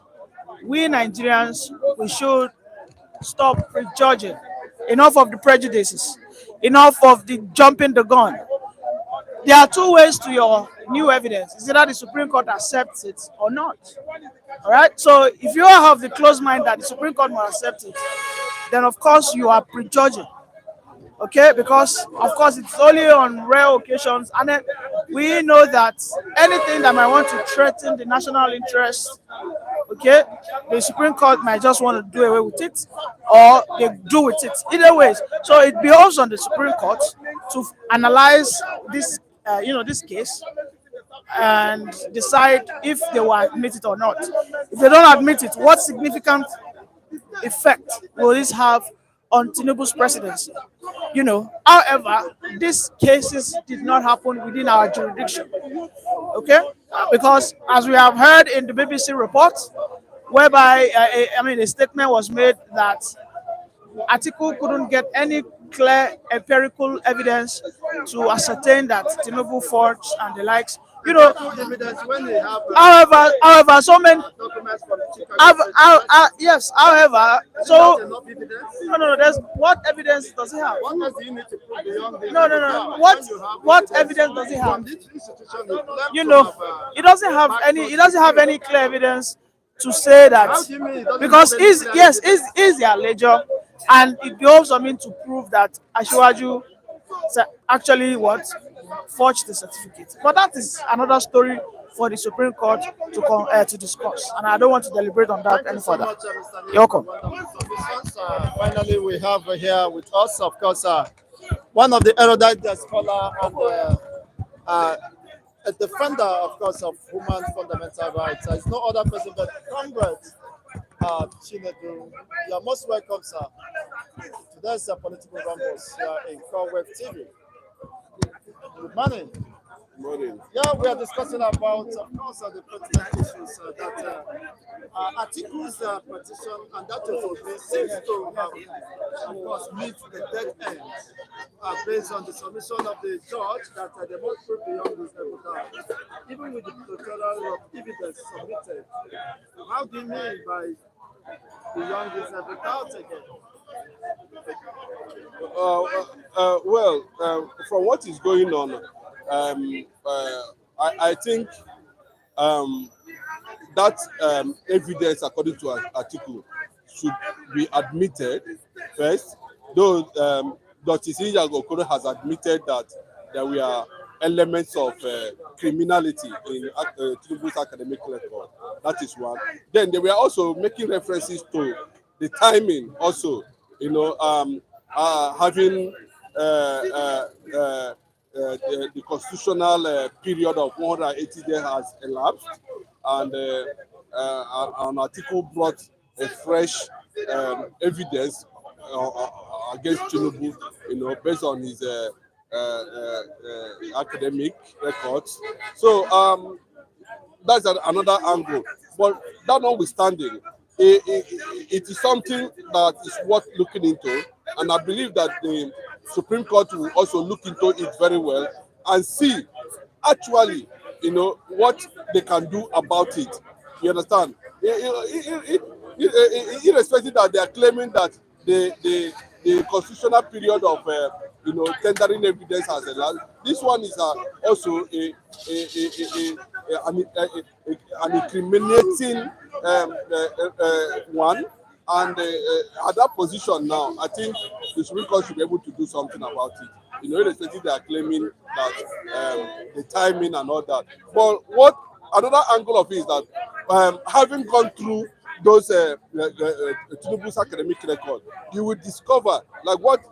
we Nigerians, we should stop prejudging. Enough of the prejudices. Enough of the jumping the gun. There are two ways to your new evidence. Is either the Supreme Court accepts it or not. All right. So if you have the closed mind that the Supreme Court will accept it, then of course you are prejudging. Okay, because of course it's only on rare occasions, and then we know that anything that might want to threaten the national interest, okay, the Supreme Court might just want to do away with it, or they do with it. Either ways, so it behoves on the Supreme Court to analyze this, this case, and decide if they will admit it or not. If they don't admit it, what significant effect will this have on Tinubu's presidency? However, these cases did not happen within our jurisdiction. Okay, because as we have heard in the BBC report, whereby a statement was made that Atiku couldn't get any clear empirical evidence to ascertain that Tinubu forged and the likes. Evidence when they have However, so many. documents from Chicago. Yes. However, so Enough evidence. no. There's what evidence does he have? What else do you need to prove beyond this? No. What evidence does he have? From this institution, you claim You to know, have, he doesn't have any. He doesn't have any clear evidence to say that, how do you mean he doesn't because have any clear is the ledger, and it behoves on him to prove that Ashwaju actually forged the certificate. But that is another story for the Supreme Court to discuss, and I don't want to deliberate on that any further. Mr. You're welcome. Finally, we have here with us, of course, one of the erudite scholar and a defender, of course, of human fundamental rights. It's no other person but Comrade Chinedu. You are most welcome, sir. Today's Political Rumbles here in Corweb TV. Good morning. Morning. Yeah, we are discussing about, of course, the pertinent issues that Atiku's petition and that of the seems to have, of course, meet the dead end based on the submission of the judge that they must prove beyond reasonable doubt. Even with the plethora of evidence submitted, how do you mean by beyond reasonable doubt again? From what is going on, I think that evidence, according to Atiku, should be admitted first. Though Justice Iyago Okoro has admitted that there were elements of criminality in Tinubu's academic record. That is one. Then they were also making references to the timing also, having the constitutional period of 180 days has elapsed, and an article brought a fresh evidence against Tinubu, based on his academic records. So that's another angle. But that notwithstanding, it is something that is worth looking into, and I believe that the Supreme Court will also look into it very well and see actually, what they can do about it. You understand? Irrespective that they are claiming that the constitutional period of tendering evidence has elapsed, this one is also an incriminating one. And at that position now, I think the Supreme Court should be able to do something about it. Irrespective they are claiming that the timing and all that. But what another angle of it is that having gone through those Tinubu's academic record, you will discover, like what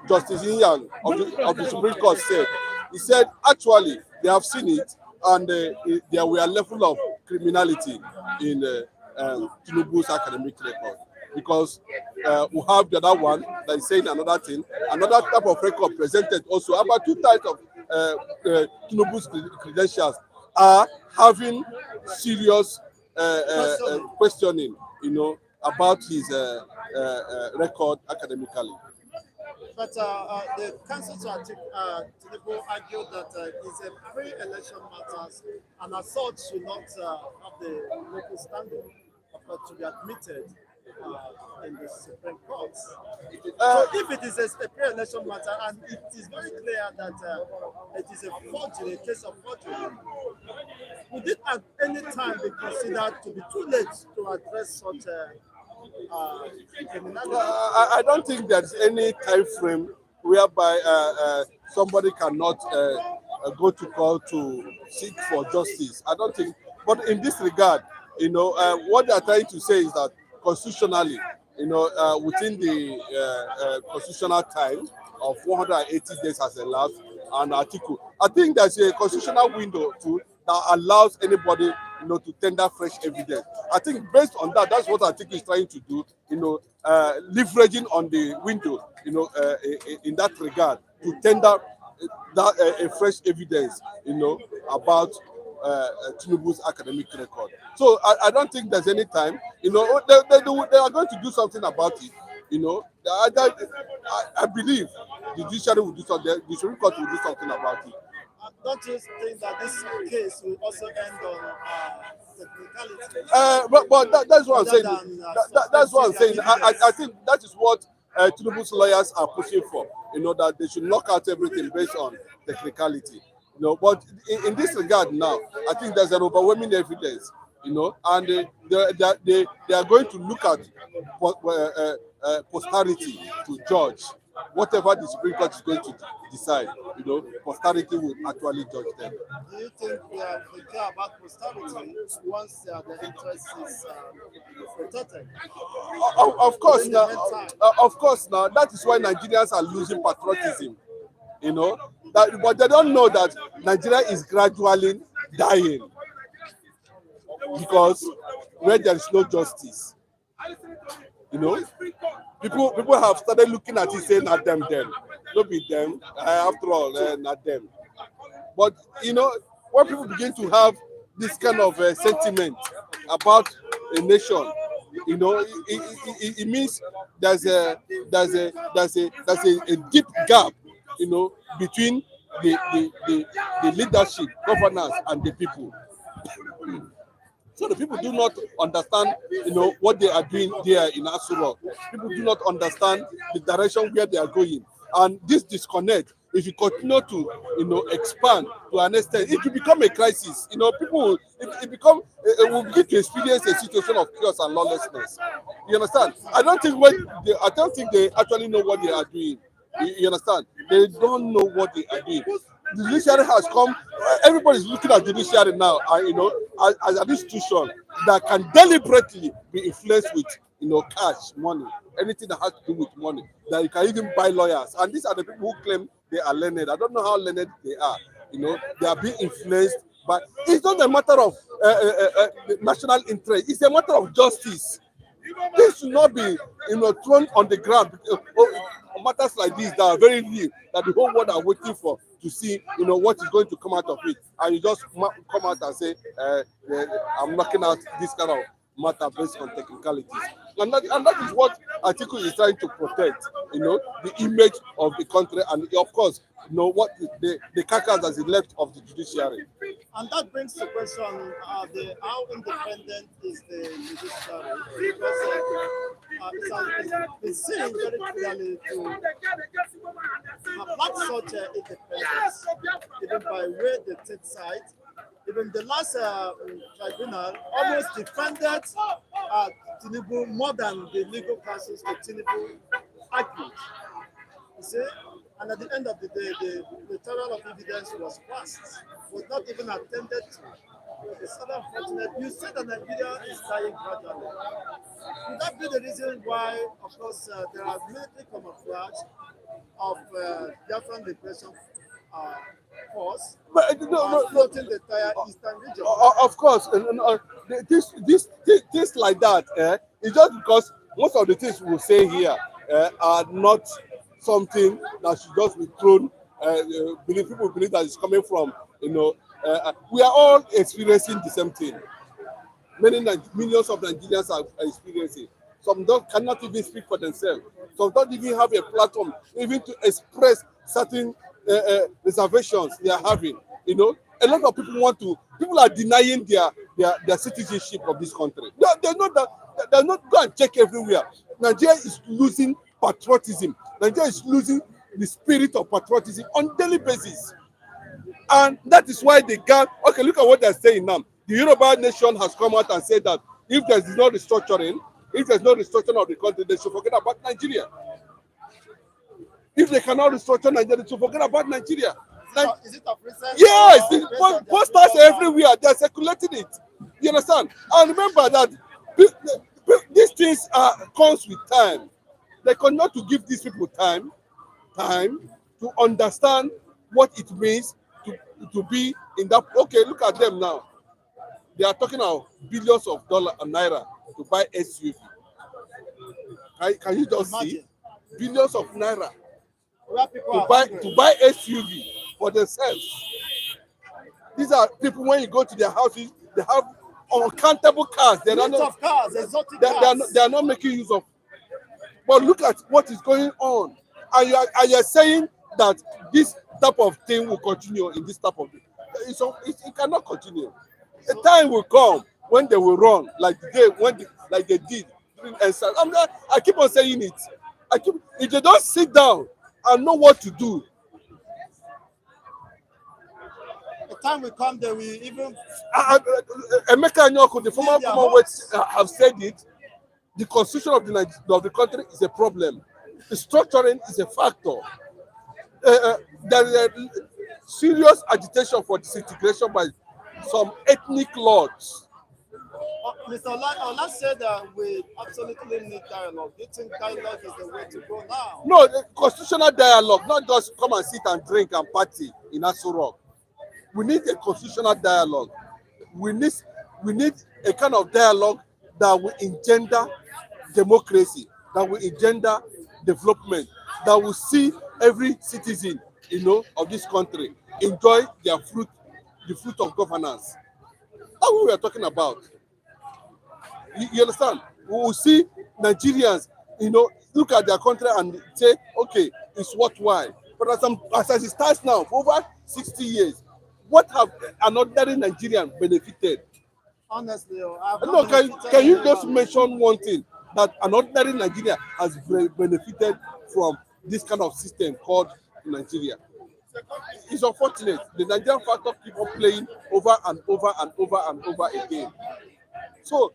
Justice Iyan of the Supreme Court said. He said actually they have seen it, and there were a level of criminality in Tinubu's academic record, because we have the other one that is saying another thing, another type of record presented also about two types of Tinubu's credentials are having serious questioning, about his record academically. But the counsel to Tinubu argued that it's a pre-election matters, and as such should not have the local standing to be admitted in the Supreme Court. So if it is a pre-election matter, and it is very clear that it is a forgery, a case of forgery, would it at any time be considered to be too late to address such criminality? I don't think there's any time frame whereby somebody cannot go to court to seek for justice. I don't think. But in this regard, what they are trying to say is that constitutionally, within the constitutional time of 180 days has elapsed, and Atiku, I think there's a constitutional window too that allows anybody, to tender fresh evidence. I think based on that, that's what Atiku is trying to do, leveraging on the window, in that regard, to tender that a fresh evidence, about Tinubu's academic record. So I don't think there's any time, they are going to do something about it, I believe the judiciary will do something, the Supreme Court will do something about it. Don't you think that this case will also end on technicality? But that's what I'm saying. That's what I'm saying. I think that is what Tinubu's lawyers are pushing for. That they should knock out everything based on technicality. But in this regard now, I think there's an overwhelming evidence. And they are going to look at posterity to judge whatever the Supreme Court is going to decide. Posterity will actually judge them. Do you think they care about posterity once the interest is protected? Of course, now. Of course, now. That is why Nigerians are losing patriotism. But they don't know that Nigeria is gradually dying because where there is no justice, people have started looking at it saying, "Not them, not be them." After all, not them. But when people begin to have this kind of sentiment about a nation, it means there's a deep gap, between the leadership, governance, and the people. So the people do not understand, what they are doing there in Asura. People do not understand the direction where they are going. And this disconnect, if you continue to, expand to an extent, it will become a crisis. People will begin to experience a situation of chaos and lawlessness. You understand? I don't think they actually know what they are doing. You understand? They don't know what they are doing. The judiciary has come. Everybody's looking at the judiciary now, as an institution that can deliberately be influenced with, cash, money, anything that has to do with money. That you can even buy lawyers. And these are the people who claim they are learned. I don't know how learned they are. They are being influenced. But it's not a matter of national interest. It's a matter of justice. This should not be, thrown on the ground. Matters like this that are very real, that the whole world are waiting for to see, what is going to come out of it, and you just come out and say, "I'm knocking out this kind of matter based on technicalities," and that is what Atiku is trying to protect, the image of the country, and of course, what the carcass that is left of the judiciary. And that brings the question: how independent is the judiciary? Because it's seen very clearly to have lacked such independence, even by where they take side. Even the last tribunal almost defended Tinubu more than the legal counsels for Tinubu argued. You see? And at the end of the day, the total of evidence was passed, was not even attended to. It's so unfortunate. You said that Nigeria is dying gradually. Would that be the reason why, of course, there are military camouflage of different liberation force floating the entire eastern region? Of course, this like that. It's just because most of the things we will say here are not something that should just be thrown. People believe that it's coming from, we are all experiencing the same thing. Millions of Nigerians are experiencing. Some cannot even speak for themselves. Some don't even have a platform even to express certain reservations they are having. A lot of people people are denying their citizenship of this country. They know that They're not go and check everywhere. Nigeria is losing patriotism. Nigeria is losing the spirit of patriotism on daily basis. And that is why they can, okay, look at what they're saying now. The Yoruba nation has come out and said that if there's no restructuring, if there's no restructuring of the country, they should forget about Nigeria. If they cannot restructure Nigeria, they should forget about Nigeria. Is it of recent? Yes, posters everywhere, they're circulating it. You understand? And remember that these things comes with time. They cannot to give these people time to understand what it means to be in that. Okay, look at them now. They are talking about billions of dollars and naira to buy SUV. Can you just see billions of naira to buy SUV for themselves? These are people, when you go to their houses, they have uncountable cars. They are not cars, exotic cars. They are not making use of. But look at what is going on, and you are saying that this type of thing will continue in this type of thing. It cannot continue. A time will come when they will run like they did. I keep on saying it. If they don't sit down and know what to do, a time will come they will even. Emeka Anyoko, the former Commonwealth, have said it. The constitution of the country is a problem. The structuring is a factor. There is a serious agitation for disintegration by some ethnic lords. Mr. Ola said that we absolutely need dialogue. Do you think dialogue is the way to go now? No, the constitutional dialogue, not just come and sit and drink and party in Aso Rock. We need a constitutional dialogue. We need a kind of dialogue that will engender democracy, that will engender development, that will see every citizen, of this country enjoy the fruit of governance. That's what we are talking about. You understand? We will see Nigerians, look at their country and say, okay, it's worthwhile. But as it stands now, for over 60 years, what have an ordinary Nigerian benefited? Honestly, no, can you just mention one thing that an ordinary Nigerian has benefited from this kind of system called Nigeria? It's unfortunate. The Nigerian factor keep on playing over and over and over and over again. So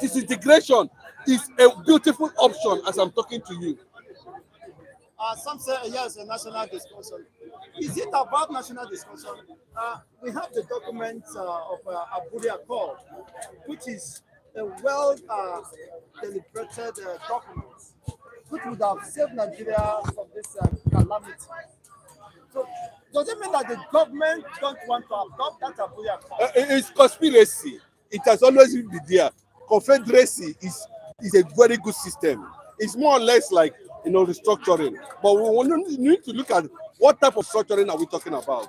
disintegration is a beautiful option as I'm talking to you. Some say yes, a national discussion. Is it about national discussion? We have the document of Abuja Accord, which is a well deliberated document, which would have saved Nigeria from this calamity. So, does it mean that the government don't want to adopt that Abuja Accord? It's conspiracy. It has always been there. Confederacy is a very good system. It's more or less like restructuring, but we need to look at what type of structuring are we talking about.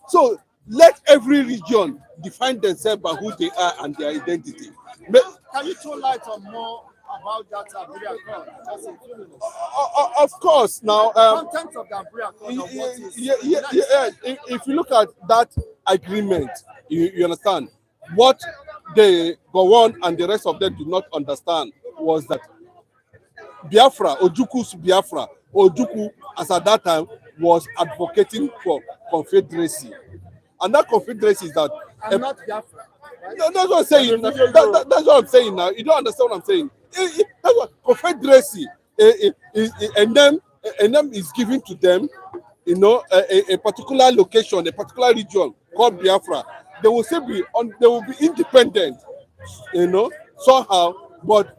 So let every region define themselves by who they are and their identity. Can you throw light on more about that Abuja Accord? Just in 2 minutes. Of course. Now, content of the Abuja Accord. If you look at that agreement, you understand what the Gowon and the rest of them do not understand was that Biafra, Ojukwu, as at that time, was advocating for confederacy. And that confederacy is that... And not Biafra. Right? No, that's what I'm saying. That's what I'm saying now. You don't understand what I'm saying. That's what confederacy, and then is given to them, a particular location, a particular region called Biafra. They will still be they will be independent, somehow, but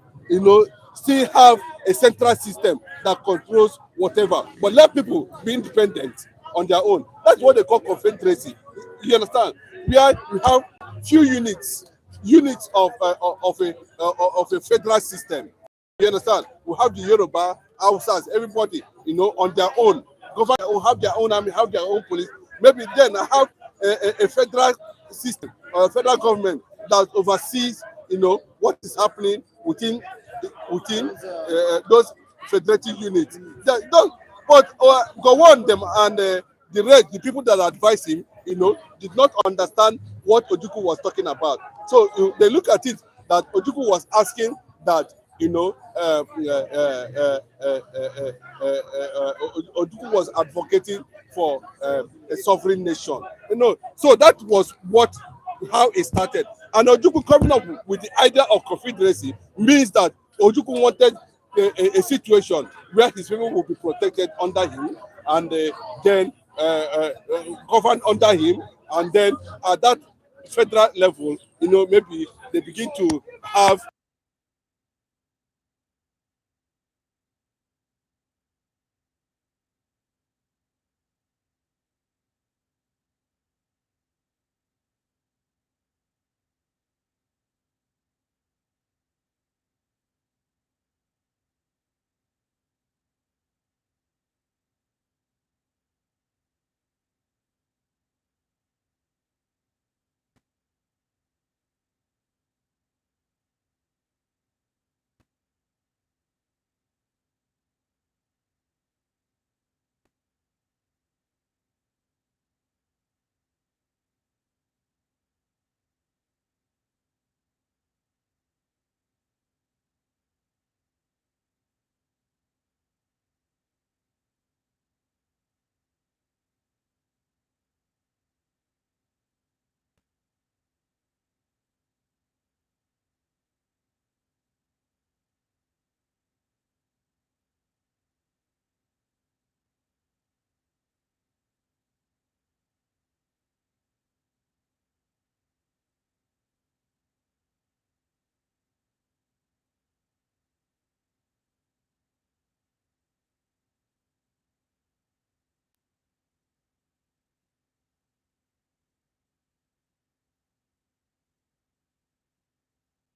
still have a central system that controls whatever. But let people be independent on their own. That's what they call confederacy. You understand? We have few units of a federal system. You understand? We have the Yoruba, Hausas, everybody, on their own. Government will have their own army, have their own police. Maybe then have a federal system or a federal government that oversees, what is happening within those federative units. But go on them and the rest, the people that advise him, did not understand what Ojukwu was talking about. So they look at it that Ojukwu was asking that, you know, Ojukwu was advocating for a sovereign nation. You know, so that was how it started. And Ojukwu coming up with the idea of confederacy means that Ojukwu wanted a situation where his people will be protected under him, and then governed under him, and then at that federal level, you know, maybe they begin to have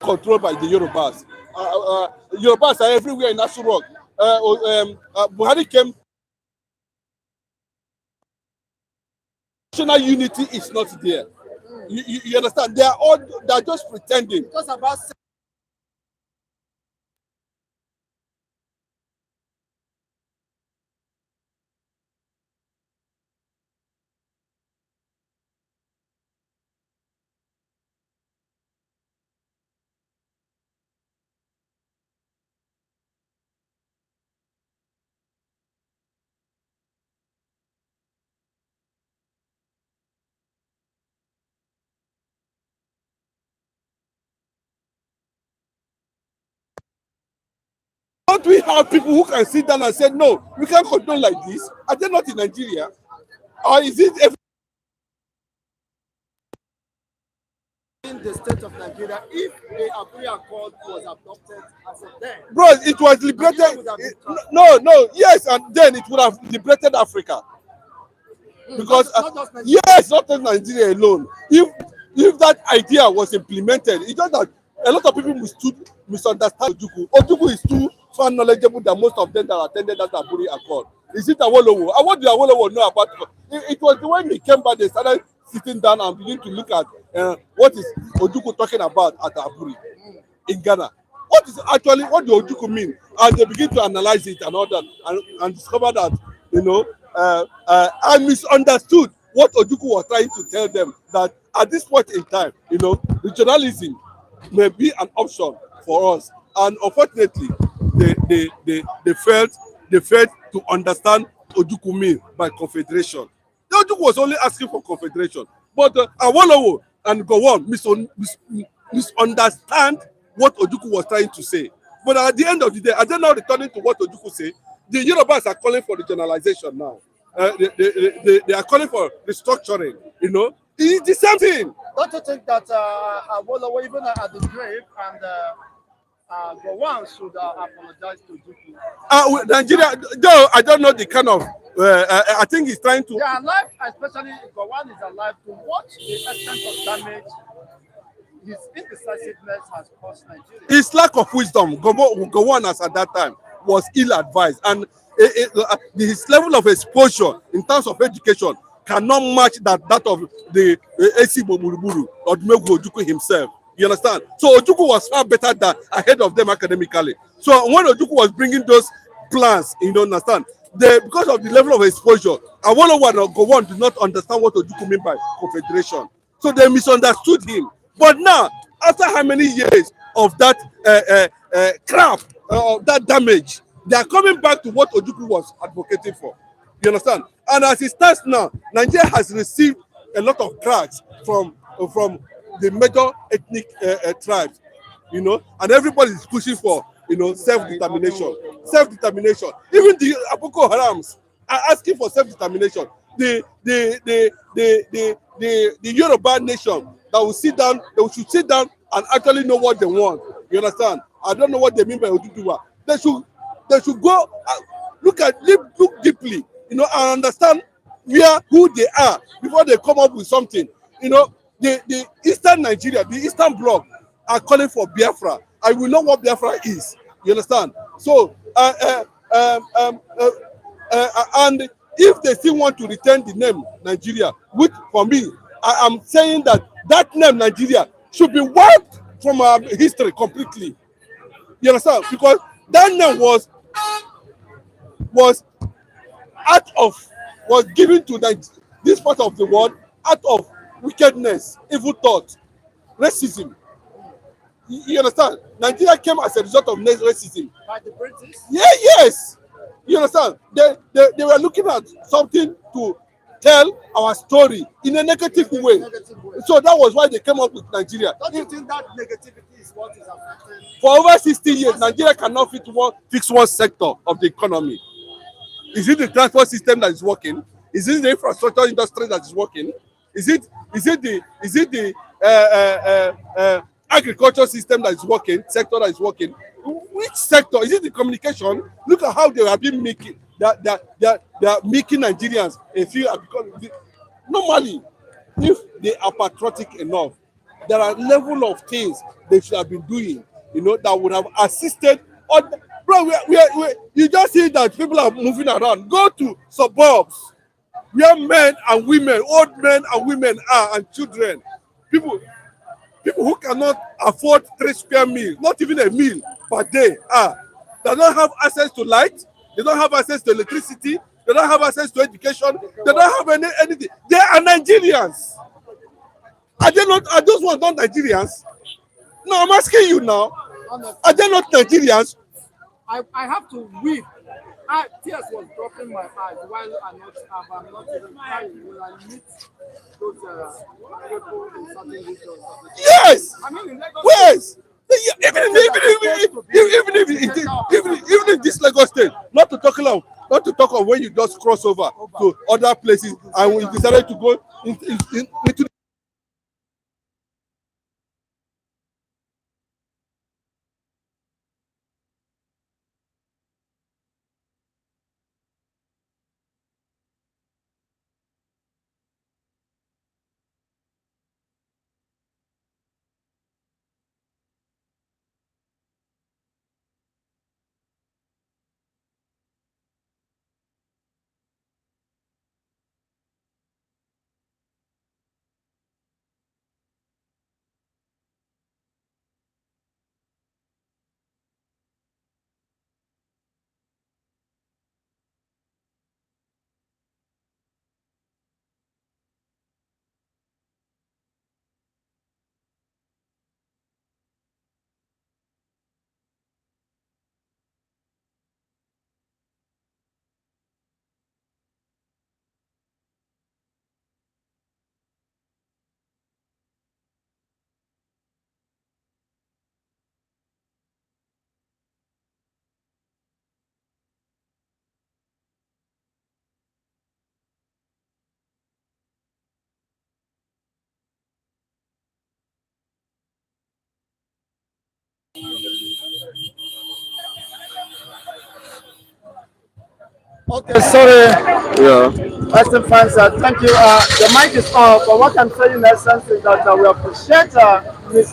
controlled by the Yorubas. Yorubas are everywhere in Asu Rock. Buhari came. National unity is not there. You understand? They are just pretending. Because about Don't we have people who can sit down and say, no, we can't control like this? Are they not in Nigeria? Or is it in the state of Nigeria, if the Aburi Accord was adopted as a then, bro, it was liberated. Yes, and then it would have liberated Africa. Because yes, not just Nigeria alone. If that idea was implemented, it's just that a lot of people misunderstand Ojukwu. Ojukwu is too far knowledgeable than most of them that attended that Aburi Accord. Is it Awolowo? And what do Awolowo know about it? It was the when he came back, they started sitting down and begin to look at what is Ojukwu talking about at Aburi in Ghana. What do Ojukwu mean? And they begin to analyze it and all that, and discover that, you know, I misunderstood what Ojukwu was trying to tell them, that at this point in time, you know, regionalism may be an option for us. And unfortunately, they failed to understand Ojukwu mean by confederation. The Ojukwu was only asking for confederation, but Awolowo and Gowon misunderstand what Ojukwu was trying to say. But at the end of the day, are they now returning to what Ojukwu say? The Yorubas are calling for regionalization now. They are calling for restructuring. You know, it's the same thing. Don't you think that Awolowo, even at the grave, and Gowon should apologize to Ojukwu? Nigeria, though I don't know the kind of. I think he's trying to. They are alive, especially Gowon is alive, to watch the extent of damage his indecisiveness has caused Nigeria. His lack of wisdom, Gowon as at that time, was ill-advised, and his level of exposure in terms of education cannot match that of the AC Bomuruburu or Odumegwu Ojukwu himself. You understand? So Ojukwu was far better than ahead of them academically. So when Ojukwu was bringing those plans, you don't understand, because of the level of exposure, Awolowo and Gowon did not understand what Ojukwu meant by confederation. So they misunderstood him. But now, after how many years, of that crap, that damage. They are coming back to what Ojukwu was advocating for. You understand? And as it stands now, Nigeria has received a lot of cracks from the major ethnic tribes, you know, and everybody is pushing for, you know, self-determination. Self-determination. Even the Boko Harams are asking for self-determination. The Yoruba nation that will sit down, they should sit down and actually know what they want. You understand? I don't know what they mean by Oduduwa. They should go look deeply, you know, and understand who they are before they come up with something. You know, the Eastern Nigeria, the Eastern Bloc are calling for Biafra. I will know what Biafra is. You understand? So, and if they still want to retain the name Nigeria, which for me, I am saying that name Nigeria should be wiped from our history completely. You understand? Because that name was given to this part of the world out of wickedness, evil thought, racism. You understand? Nigeria came as a result of racism. By the British? Yeah, yes. You understand? They were looking at something to tell our story in a negative way. So that was why they came up with Nigeria. Don't you think that negativity is what is affecting? For over 60 years, Nigeria cannot fix one sector of the economy. Is it the transport system that is working? Is it the infrastructure industry that is working? Is it the agriculture system that is working, sector that is working? Which sector? Is it the communication? Look at how they have been making they are making Nigerians feel normally, if they are patriotic enough, there are level of things they should have been doing, you know, that would have assisted. Bro, you just see that people are moving around. Go to suburbs where men and women, old men and women are, and children. People who cannot afford 3 square meals, not even a meal per day, they don't have access to light, they don't have access to electricity, they don't have access to education, they don't have anything. They are Nigerians. Are those ones not Nigerians? No, I'm asking you now. Are they not Nigerians? I have to weep. Tears was dropping my eyes while I'm not even crying when I meet those people in certain regions. Yes. I mean, in Lagos. Yes. Even if this Lagos state, not to talk of when you just cross over to other places and we decided to go into Okay, sorry. yeah. Excellent fans, thank you. The mic is on, but what I'm saying in essence is that we appreciate is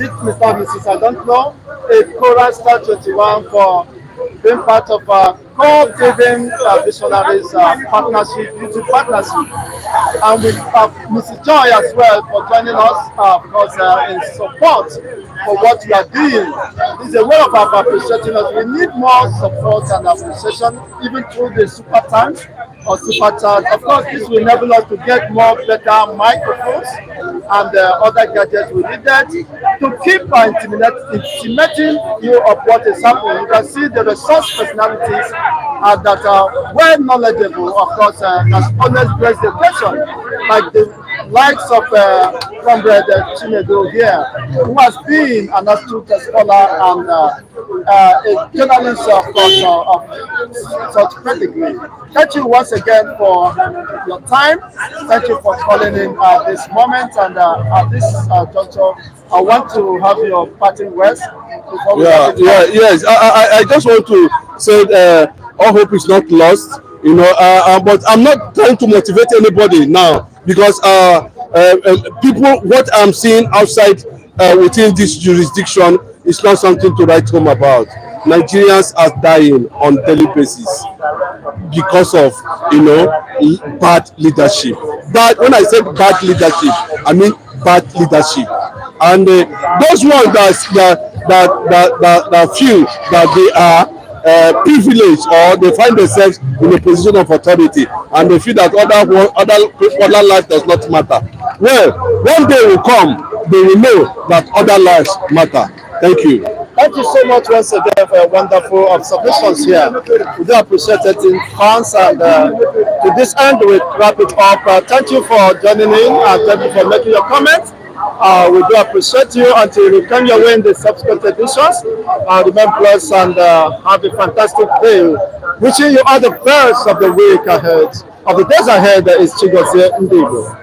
it Mr. or Mrs. I don't know, a Chorus Star 21 for being part of co-giving visionaries partnership, YouTube partnership. And with Mrs. Joy as well for joining us because in support for what we are doing. It's a way of appreciating us. We need more support and appreciation even through the super times. Osipata. Of course, this will enable us to get more better microphones and other gadgets we needed to keep intimating you of what is happening. You can see the resource personalities that are well knowledgeable, of course, as always raise the question, like the likes of Comrade Chinedu here, who has been an astute scholar and a journalist, of course, of such pedigree. Thank you once again for your time. Thank you for calling in at this moment, and at this juncture, I want to have your parting words. Yes. I just want to say all hope is not lost, you know, but I'm not trying to motivate anybody now because people, what I'm seeing outside within this jurisdiction is not something to write home about. Nigerians are dying on daily basis because of, you know, bad leadership. But when I say bad leadership, I mean bad leadership. And those ones that feel that they are privileged or they find themselves in a position of authority and they feel that other life does not matter. Well, one day will come, they will know that other lives matter. Thank you. Thank you so much once again for your wonderful observations here. We do appreciate it in fans, and to this end we wrap it up. Thank you for joining in and thank you for making your comments. We do appreciate you until we come your way in the subsequent editions. Remain blessed and have a fantastic day. Wishing you all the best of the week ahead, of the days ahead. Is Chigozie Ndigo.